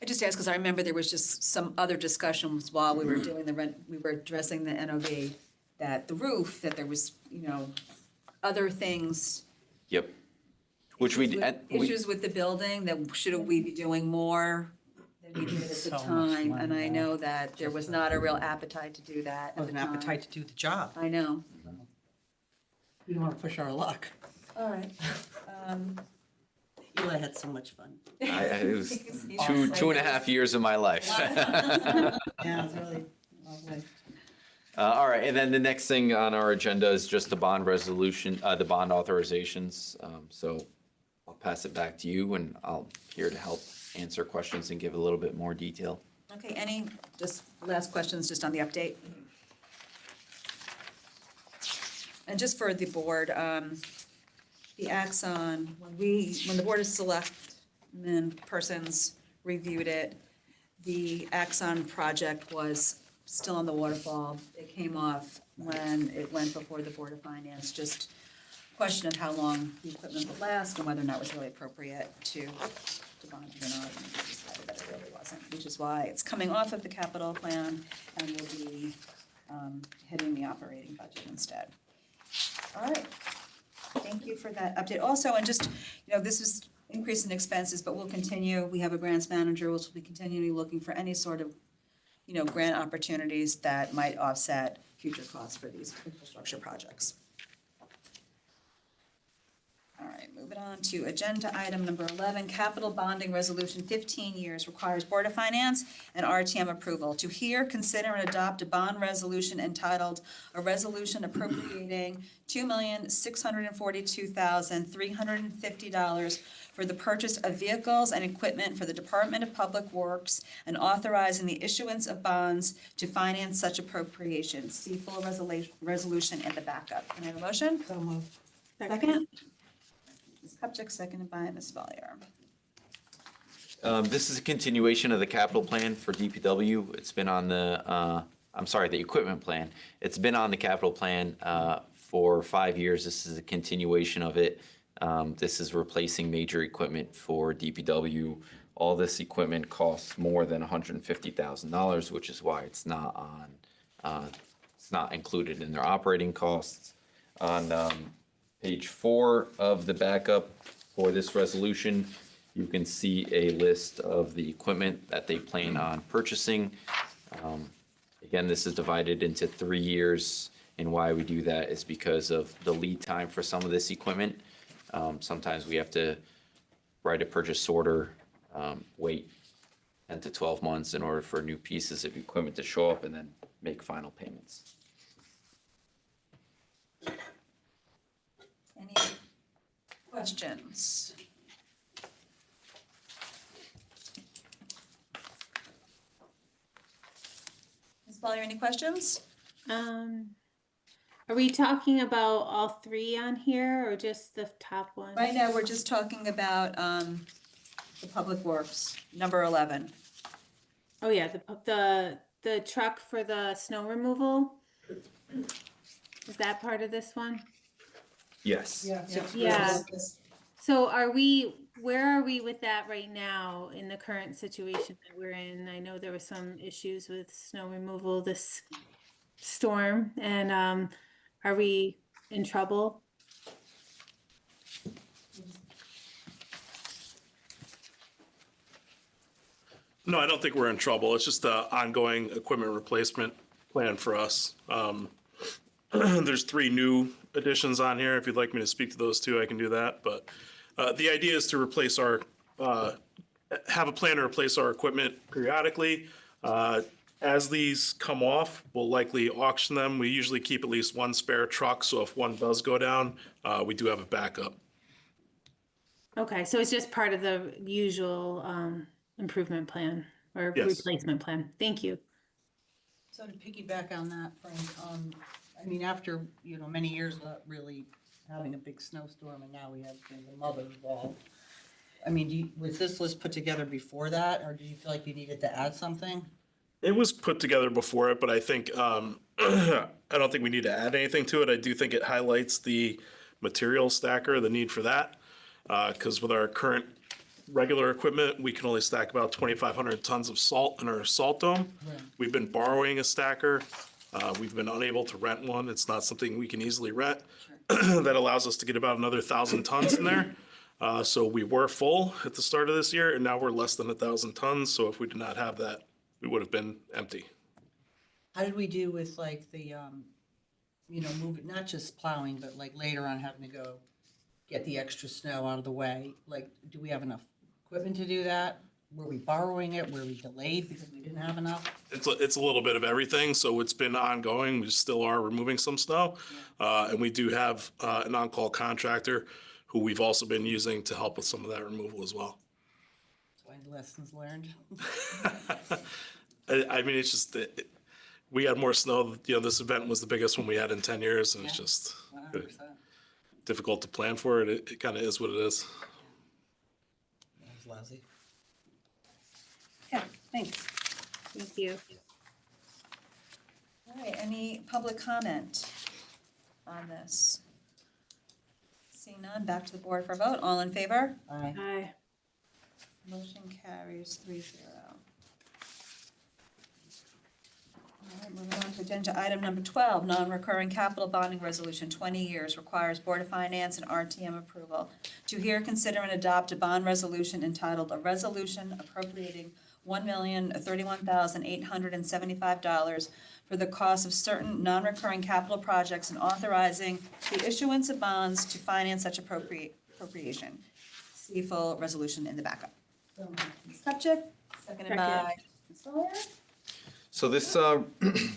I just asked because I remember there was just some other discussions while we were doing we were addressing the NOV, that the roof, that there was, other things. Yep. Which Issues with the building, that should we be doing more than we did at the So much time? money, And I yeah. know that there was not a real appetite to do that at the An time. appetite to do the job. I know. We don't want to push our luck. All right. Eli had so much fun. it was 2.5 years of my life. Yeah, it was really lovely. All right, and then the next thing on our agenda is just the bond resolution, the bond authorizations. So I'll pass it back to you, and I'll here to help answer questions and give a little bit more detail. Okay, any, just last questions just on the update? And just for the board, the Axon, when the Board of Selectmen persons reviewed it, the Axon project was still on the waterfall. It came off when it went before the Board of Finance, just question of how long the equipment would last and whether or not it was really appropriate to bond it or not. And we decided that it really wasn't, which is why it's coming off of the capital plan and will be hitting the operating budget instead. All right, thank you for that update. Also, and just, this is increase in expenses, but we'll continue. We have a grants manager, which will be continually looking for any sort of, grant opportunities that might offset future costs for these infrastructure projects. All right, moving on to agenda item number 11, capital bonding resolution, 15 years, requires Board of Finance and RTM approval. To hear, consider, and adopt a bond resolution entitled, a resolution appropriating $2,642,350 for the purchase of vehicles and equipment for the Department of Public Works and authorizing the issuance of bonds to finance such appropriations. See full resolution in the backup. Can I have a motion? So moved. Second? Ms. Kupchak, seconded by Ms. Valier. This is a continuation of the capital plan for DPW. It's been on the, the equipment plan. It's been on the capital plan for 5 years. This is a continuation of it. This is replacing major equipment for DPW. All this equipment costs more than $150,000, which is why it's not included in their operating costs. On page 4 of the backup for this resolution, you can see a list of the equipment that they plan on purchasing. Again, this is divided into 3 years, and why we do that is because of the lead time for some of this equipment. Sometimes we have to write a purchase order, wait 10 to 12 months in order for new pieces of equipment to show up and then make final payments. Any questions? Ms. Valier, any questions? Are we talking about all 3 on here or just the top one? Right now, we're just talking about the Public Works, number 11. Oh yeah, the truck for the snow removal. Is that part of this one? Yes. Yeah. So where are we with that right now in the current situation that we're in? I know there were some issues with snow removal this storm, and are we in trouble? No, I don't think we're in trouble. It's just the ongoing equipment replacement plan for us. There's 3 new additions on here. If you'd like me to speak to those 2, I can do that. But the idea is to replace have a plan to replace our equipment periodically. As these come off, we'll likely auction them. We usually keep at least 1 spare truck, so if one does go down, we do have a backup. Okay, so it's just part of the usual improvement plan or Yes. replacement plan. Thank you. So to piggyback on that, Frank, I mean, after, many years of really having a big snowstorm and now we have the mother of all. I mean, was this list put together before that, or do you feel like you needed to add something? It was put together before it, but I think, I don't think we need to add anything to it. I do think it highlights the material stacker, the need for that. Because with our current regular equipment, we can only stack about 2,500 tons of salt in our salt dome. Right. We've been borrowing a stacker. We've been unable to rent one. It's not something we can easily rent. That allows us to get about another 1,000 tons in there. So we were full at the start of this year, and now we're less than 1,000 tons. So if we did not have that, we would have been empty. How did we do with like the, moving, not just plowing, but like later on having to go get the extra snow out of the way? Like, do we have enough equipment to do that? Were we borrowing it? Were we delayed because we didn't have enough? It's a little bit of everything, so it's been ongoing. We still are removing some snow. And we do have an on-call contractor who we've also been using to help with some of that removal as well. Lessons learned. I mean, it's just, we had more snow, this event was the biggest one we had in 10 years, and it's just 100%. difficult to plan for it. It kind of is what it is. That was lousy. Okay, thanks. Thank you. All right, any public comment on this? Seeing none, back to the board for a vote. All in favor? Aye. Aye. Motion carries 3-0. All right, moving on to agenda item number 12, non-recurring capital bonding resolution, 20 years, requires Board of Finance and RTM approval to hear, consider, and adopt a bond resolution entitled, "A Resolution Appropriating $1,031,875 for the cost of certain non-recurring capital projects and authorizing the issuance of bonds to finance such appropriation." See full resolution in the backup. Ms. Kupchak, seconded by Ms. Sawyer. So this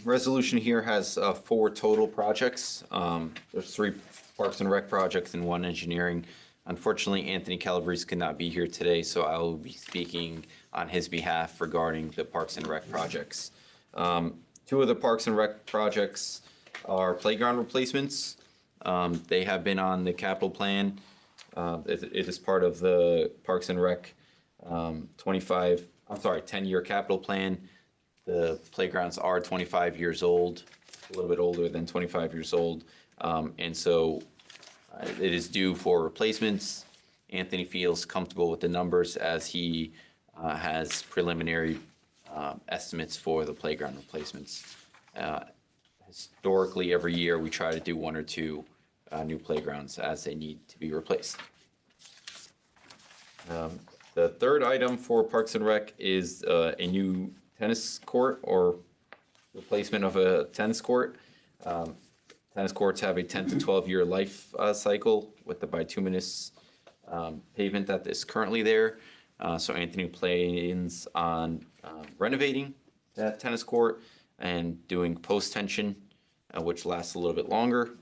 resolution here has 4 total projects. There's 3 Parks and Rec projects and 1 engineering. Unfortunately, Anthony Calabrese could not be here today, so I will be speaking on his behalf regarding the Parks and Rec projects. 2 of the Parks and Rec projects are playground replacements. They have been on the capital plan. It is part of the Parks and Rec 10-year capital plan. The playgrounds are 25 years old, a little bit older than 25 years old. And so it is due for replacements. Anthony feels comfortable with the numbers as he has preliminary estimates for the playground replacements. Historically, every year we try to do 1 or 2 new playgrounds as they need to be replaced. The third item for Parks and Rec is a new tennis court or replacement of a tennis court. Tennis courts have a 10 to 12 year life cycle with the bituminous pavement that is currently there. So Anthony plans on renovating that tennis court and doing post tension, which lasts a little bit longer.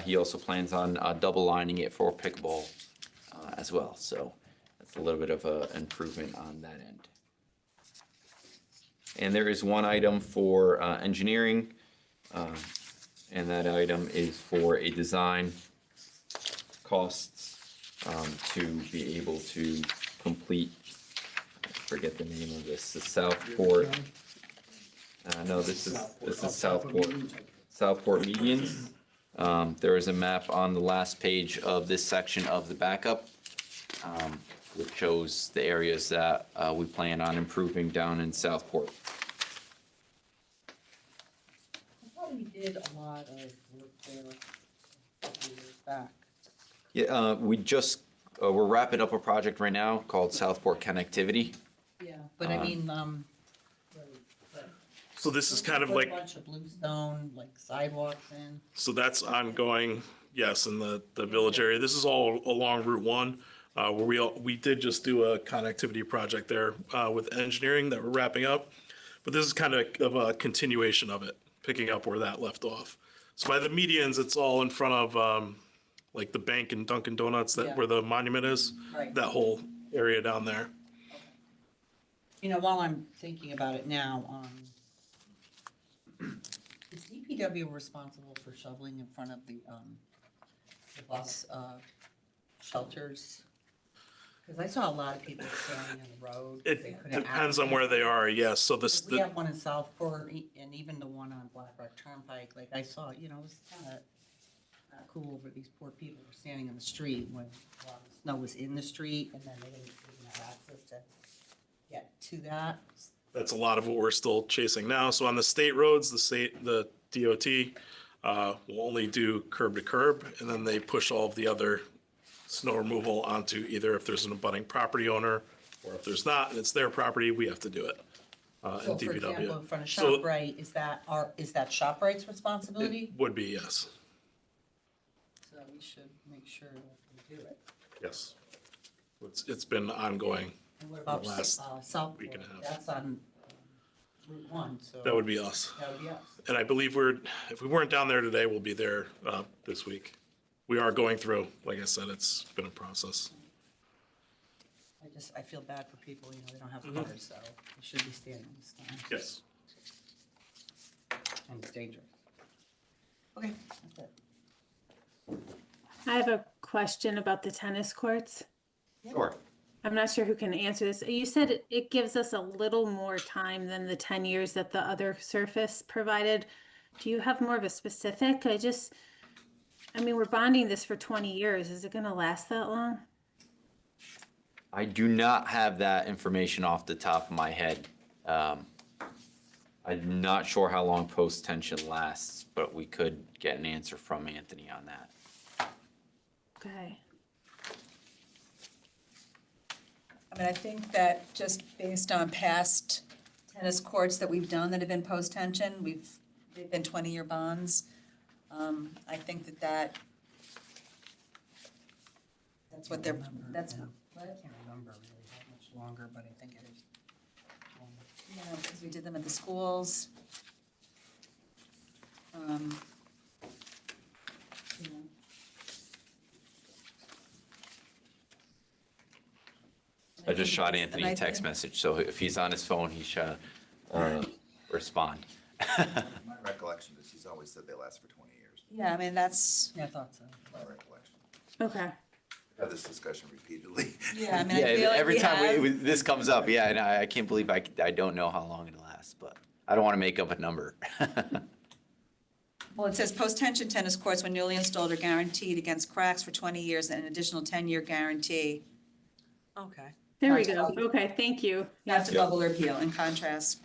He also plans on double lining it for pickleball as well. So that's a little bit of an improvement on that end. And there is 1 item for engineering, and that item is for a design costs to be able to complete, I forget the name of this, the Southport. No, this is Southport medians. There is a map on the last page of this section of the backup, which shows the areas that we plan on improving down in Southport. I thought we did a lot of work there a couple years back. Yeah, we're wrapping up a project right now called Southport Connectivity. Yeah, but I mean, So this is kind of put like, a bunch of bluestone, like sidewalks in. so that's ongoing, yes, in the village area. This is all along Route 1, where we did just do a connectivity project there with engineering that we're wrapping up. But this is kind of a continuation of it, picking up where that left off. So by the medians, it's all in front of like the bank and Dunkin' Donuts, Yeah. where the monument is, Right. that whole area down there. You know, while I'm thinking about it now, is DPW responsible for shoveling in front of the bus shelters? Because I saw a lot of people standing in the road. They It couldn't depends on access. where they are, yes. So this, 'Cause we have one in Southport and even the one on Black Rock Turnpike, like I saw, it was kind of not cool where these poor people were standing in the street when a lot of snow was in the street and then they didn't have access to get to that. that's a lot of what we're still chasing now. So on the state roads, the DOT will only do curb to curb, and then they push all of the other snow removal onto either if there's an abutting property owner, or if there's not, and it's their property, we have to do it. So in for example, DPW. in front of So ShopRite, is that ShopRite's responsibility? it would be, yes, So we should make sure that we do it. yes. It's been ongoing. And what about the last Southport? week and a half. That's on Route 1, so. That would be us. That would be us. And I believe if we weren't down there today, we'll be there this week. we are going through. Like I said, it's been a process. I feel bad for people, they don't have cars, so they should be standing this time. Yes. And it's dangerous. Okay, that's it. I have a question about the tennis courts. Sure. I'm not sure who can answer this. You said it gives us a little more time than the 10 years that the other surface provided. Do you have more of a specific? I mean, we're bonding this for 20 years. Is it going to last that long? I do not have that information off the top of my head. I'm not sure how long post-tension lasts, but we could get an answer from Anthony on that. Okay. I mean, I think that just based on past tennis courts that we've done that have been post-tension, they've been 20-year bonds. I think that's what they're, that's what? I can't remember really how much longer, but I think it is. Yeah, because we did them at the schools. You know. I just shot Anthony And a text message, so if he's on his phone, he should respond. My recollection is he's always said they last for 20 years. Yeah, I mean, that's, Yeah, I thought so. My recollection. Okay. I've had this discussion repeatedly. yeah, I mean, Yeah, I feel like every we time have. this comes up, yeah, and I can't believe I don't know how long it'll last, but I don't want to make up a number. Well, it says post-tension tennis courts when newly installed are guaranteed against cracks for 20 years and an additional 10-year guarantee. Okay. There we go. Okay, thank you. Not to bubble or peel. In contrast,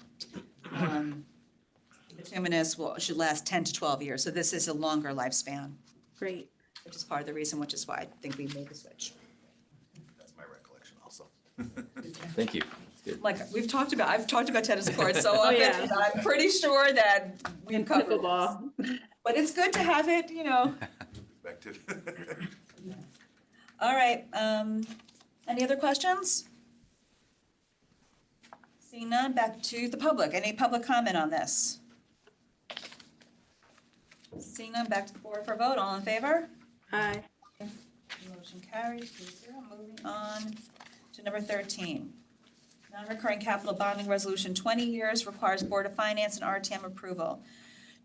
bituminous should last 10 to 12 years. So this is a longer lifespan, Great. which is part of the reason, which is why I think we made the switch. That's my recollection also. Thank you. Good. Like, I've talked about tennis courts so Oh, often, yeah. and I'm pretty sure that we've covered this. Pickleball. But it's good to have it, Perspective. All right, any other questions? Seeing none, back to the public. Any public comment on this? Seeing none, back to the board for a vote. All in favor? Aye. Motion carries 3-0. Moving on to number 13. Non-recurring capital bonding resolution, 20 years, requires Board of Finance and RTM approval.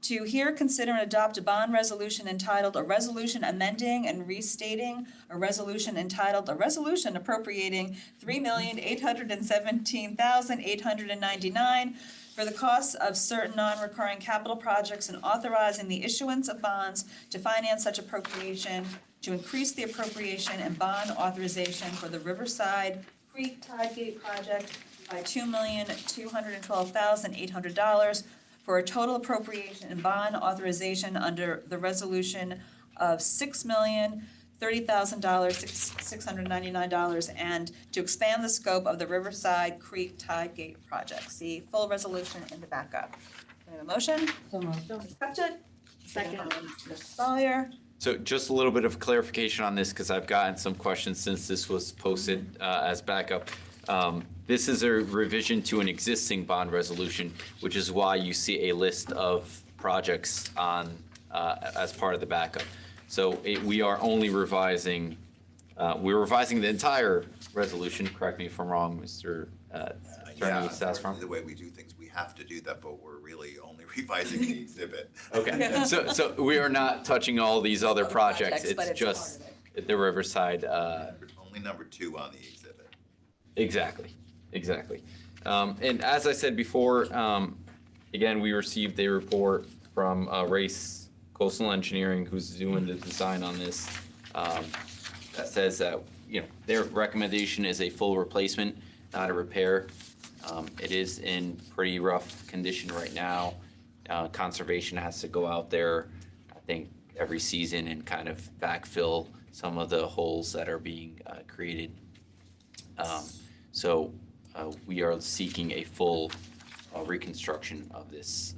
To hear, consider, and adopt a bond resolution entitled "A Resolution Amending and Restating a Resolution Entitled A Resolution Appropriating $3,817,899 for the costs of certain non-recurring capital projects and authorizing the issuance of bonds to finance such appropriation, to increase the appropriation and bond authorization for the Riverside Creek Tidegate project by $2,212,800 for a total appropriation and bond authorization under the resolution of $6,030,699, and to expand the scope of the Riverside Creek Tidegate project. See full resolution in the backup. Can I have a motion? So moved. Accepted. Second. Ms. Sawyer. So just a little bit of clarification on this, because I've gotten some questions since this was posted as backup. This is a revision to an existing bond resolution, which is why you see a list of projects on as part of the backup. So we are only revising, we're revising the entire resolution. Correct me if I'm wrong, Mr. Attorney Sasfrom. The way we do things, we have to do that, but we're really only revising the exhibit. Okay, so we are not touching all these other projects. but It's it's just part the Riverside. Only number 2 on the exhibit. Exactly. And as I said before, again, we received a report from Race Coastal Engineering, who's doing the design on this, that says that, their recommendation is a full replacement, not a repair. It is in pretty rough condition right now. Conservation has to go out there, I think, every season and kind of backfill some of the holes that are being created. So we are seeking a full reconstruction of this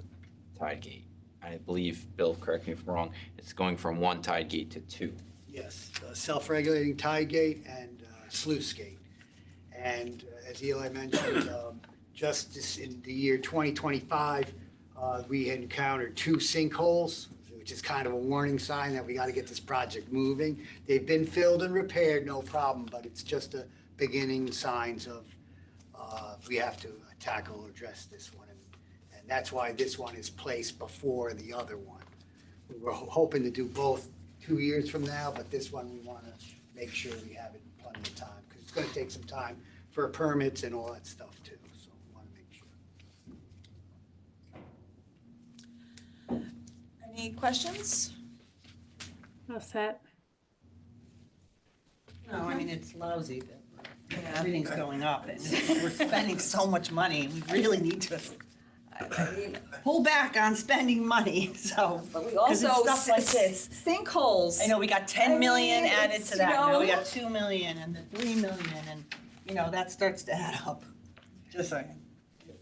tide gate. I believe, Bill, correct me if I'm wrong, it's going from 1 tide gate to 2. Yes, self-regulating tide gate and sluice gate. And as Eli mentioned, just in the year 2025, we had encountered 2 sinkholes, which which is kind of a warning sign that we got to get this project moving. They've been filled and repaired, no problem, but it's just a beginning signs of we have to tackle or address this one. And that's why this one is placed before the other one. We were hoping to do both 2 years from now, but this one we want to make sure we have it plenty of time, because it's going to take some time for permits and all that stuff too, so we want to make sure. Any questions? All set. No, I mean, it's lousy that everything's going up and we're spending so much money. We really need to pull back on spending money, so. But we 'cause it's also, stuff like this. sinkholes. I know, we got 10 million added it's, to that, you now we know- got 2 million and the 3 million, and, you know, that starts to add up. Just saying.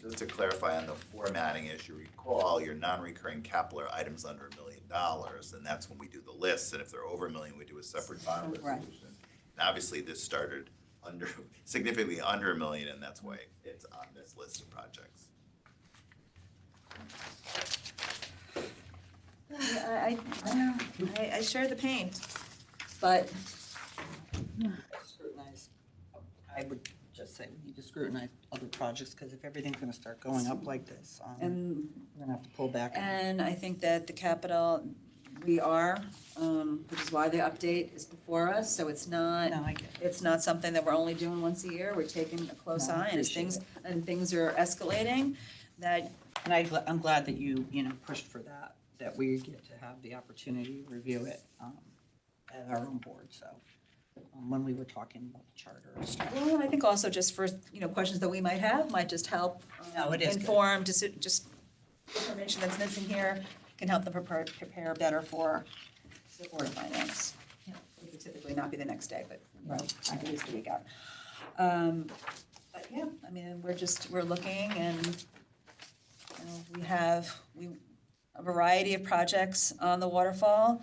Just to clarify on the formatting issue, recall your non-recurring capital items under $1 million, and that's when we do the list, and if they're over $1 million, we do a separate bond Right. resolution. And obviously, this started significantly under $1 million, and that's why it's on this list of projects. I share the pain, but Scrutinize. I would just say we need to scrutinize other projects, because if everything's gonna start going up like this, and we're gonna have to pull back. And I think that the capital, we are, which is why the update is before us, so it's not, No, I get it. it's not something that we're only doing once a year, we're taking a close No, I eye, and as appreciate things are escalating, that, And I'm glad that you pushed for that we get to have the opportunity to review it at our own board, so. When we were talking about the charter and stuff. well, I think also just for, questions that we might have, might just help No, it is good. inform, just information that's missing here, can help them prepare better for the Board of Finance. It would typically not be the next day, but, at least a week out. But yeah, I mean, we're looking, and, we have a variety of projects on the waterfall.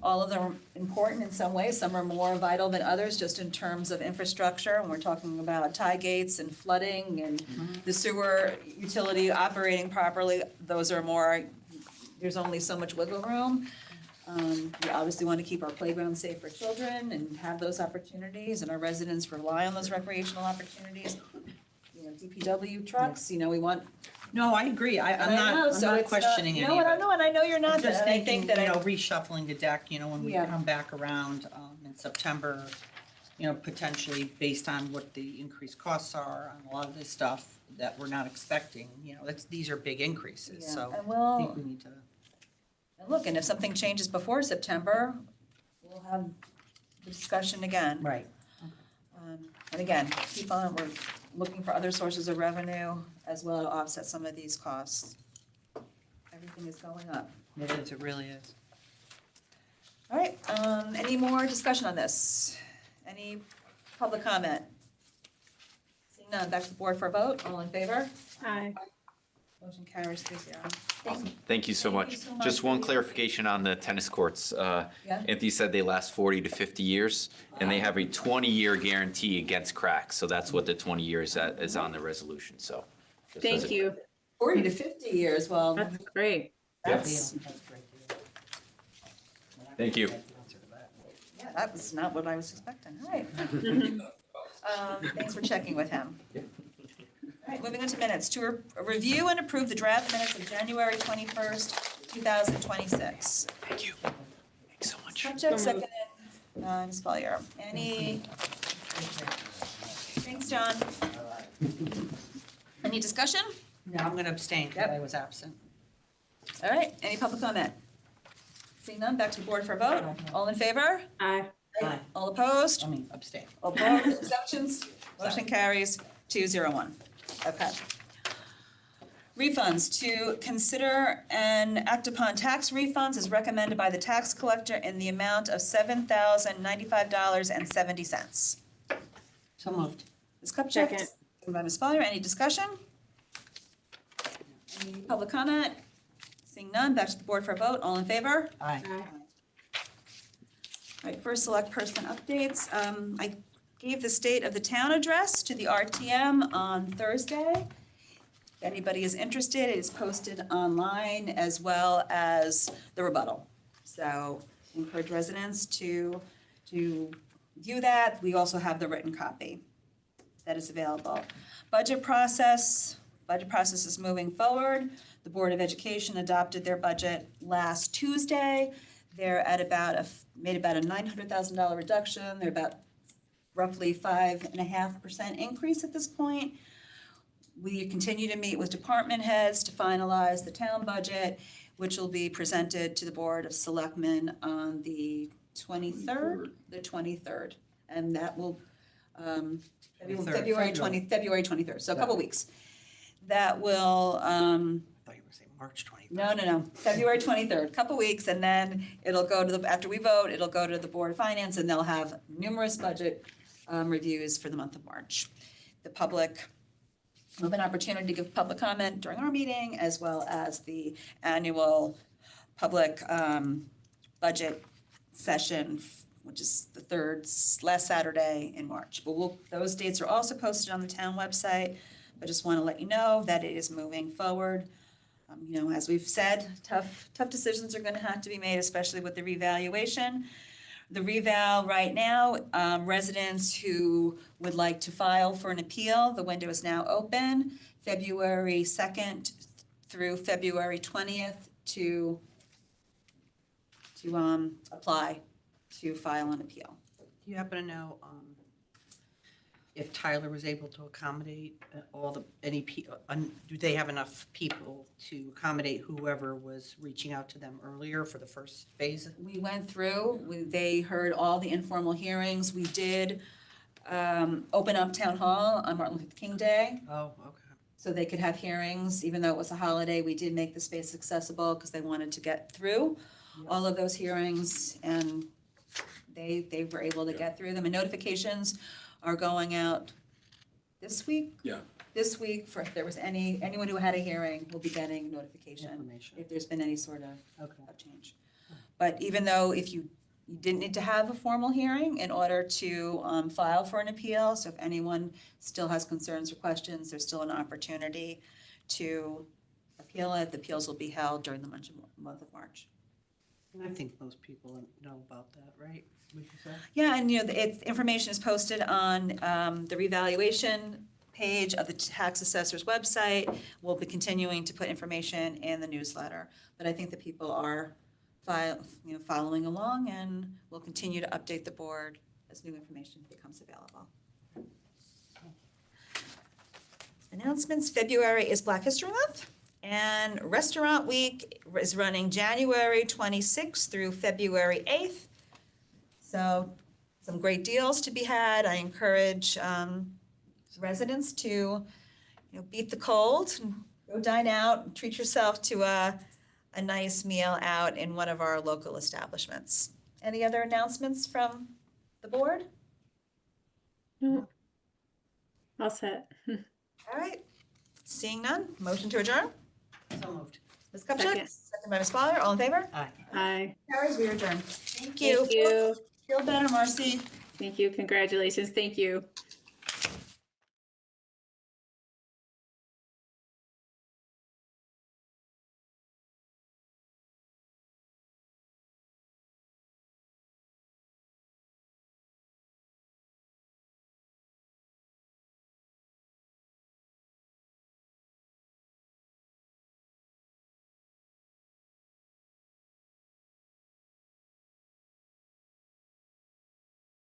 All of them are important in some ways, some are more vital than others, just in terms of infrastructure, and we're talking about tie gates and flooding and the sewer utility operating properly, those are more, there's only so much wiggle room. We obviously want to keep our playgrounds safe for children and have those opportunities, and our residents rely on those recreational opportunities. DPW trucks, we want. No, I agree. I'm not questioning any of it. I know you're not. I'm just and I thinking, think that reshuffling the deck, when we Yeah. come back around in September, potentially based on what the increased costs are on a lot of this stuff that we're not expecting, these are big increases, Yeah, so and I think we need to. And look, and if something changes before September, we'll have the discussion again. Right. And again, keep on, we're looking for other sources of revenue as well to offset some of these costs. Everything is going up. It is, it really is. All right, any more discussion on this? Any public comment? Seeing none, back to the board for a vote. All in favor? Aye. Motion carries 3-0. Thank you so much. so much Just for one your- clarification on the tennis courts. Yeah. Anthony said they last 40 to 50 years, and they have a 20-year guarantee against cracks. So that's what the 20 years is on the resolution, so. just as Thank a- you. 40 to 50 years, well, That's great. that's, Thank you. yeah, that was not what I was expecting. All right. Thanks for checking with him. All right, moving on to minutes. To review and approve the draft minutes of January 21st, 2026. Thank you. Thanks so much. Subject, seconded, Ms. Collier. Any? Thanks, John. Any discussion? No, I'm gonna abstain because I was absent. All right, any public comment? Seeing none, back to the board for a vote. All in favor? Aye. Aye. All opposed? Abstain. All opposed, exceptions? Motion carries 2-0-1. Okay. Refunds, to consider and act upon tax refunds as recommended by the tax collector in the amount of $7,095.70. So moved. Ms. Kupchak, Second. second by Ms. Follier, any discussion? Any public comment? Seeing none, back to the board for a vote, all in favor? Aye. All right, first select person updates. I gave the state of the town address to the RTM on Thursday. If anybody is interested, it is posted online as well as the rebuttal. So encourage residents to view that. We also have the written copy that is available. Budget process is moving forward. The Board of Education adopted their budget last Tuesday. They're at made about a $900,000 reduction. They're about roughly 5.5% increase at this point. We continue to meet with department heads to finalize the town budget, which will be presented to the Board of Selectmen on the 23rd. The 23rd, and that will, February 23rd, so a couple weeks. That will, I thought you were saying March 23rd. no, February 23rd, couple weeks, and then it'll go to after we vote, it'll go to the Board of Finance, and they'll have numerous budget reviews for the month of March. The public will have an opportunity to give public comment during our meeting, as well as the annual public budget session, which is the last Saturday in March. But those dates are also posted on the town website. I just want to let you know that it is moving forward. As we've said, tough decisions are going to have to be made, especially with the revaluation. The reval right now, residents who would like to file for an appeal, the window is now open, February 2nd through February 20th to apply to file an appeal. Do you happen to know if Tyler was able to accommodate do they have enough people to accommodate whoever was reaching out to them earlier for the first phase? We went through, they heard all the informal hearings. We did open up town hall on Martin Luther King Day. Oh, okay. So they could have hearings, even though it was a holiday. We did make the space accessible because they wanted to get through all of those hearings, and they were able to get through them. And notifications are going out this week. Yeah. This week, for if there was anyone who had a hearing will be getting notification Information. if there's been any sort of Okay. change. But even though if you didn't need to have a formal hearing in order to file for an appeal, so if anyone still has concerns or questions, there's still an opportunity to appeal it. The appeals will be held during the month of March. And I think most people know about that, right? Would you say? Yeah, and information is posted on the revaluation page of the tax assessor's website. We'll be continuing to put information in the newsletter, but I think that people are following along, and we'll continue to update the board as new information becomes available. Announcements: February is Black History Month, and Restaurant Week is running January 26th through February 8th. So some great deals to be had. I encourage residents to beat the cold and go dine out and treat yourself to a nice meal out in one of our local establishments. Any other announcements from the board? No. All set. All right, seeing none, motion to adjourn. So moved. Ms. Kupchak, Second. second by Ms. Pollard, all in favor? Aye. Aye. Carries, we are adjourned. Thank you. Thank you. Feel better, Marcy. Thank you. Congratulations. Thank you.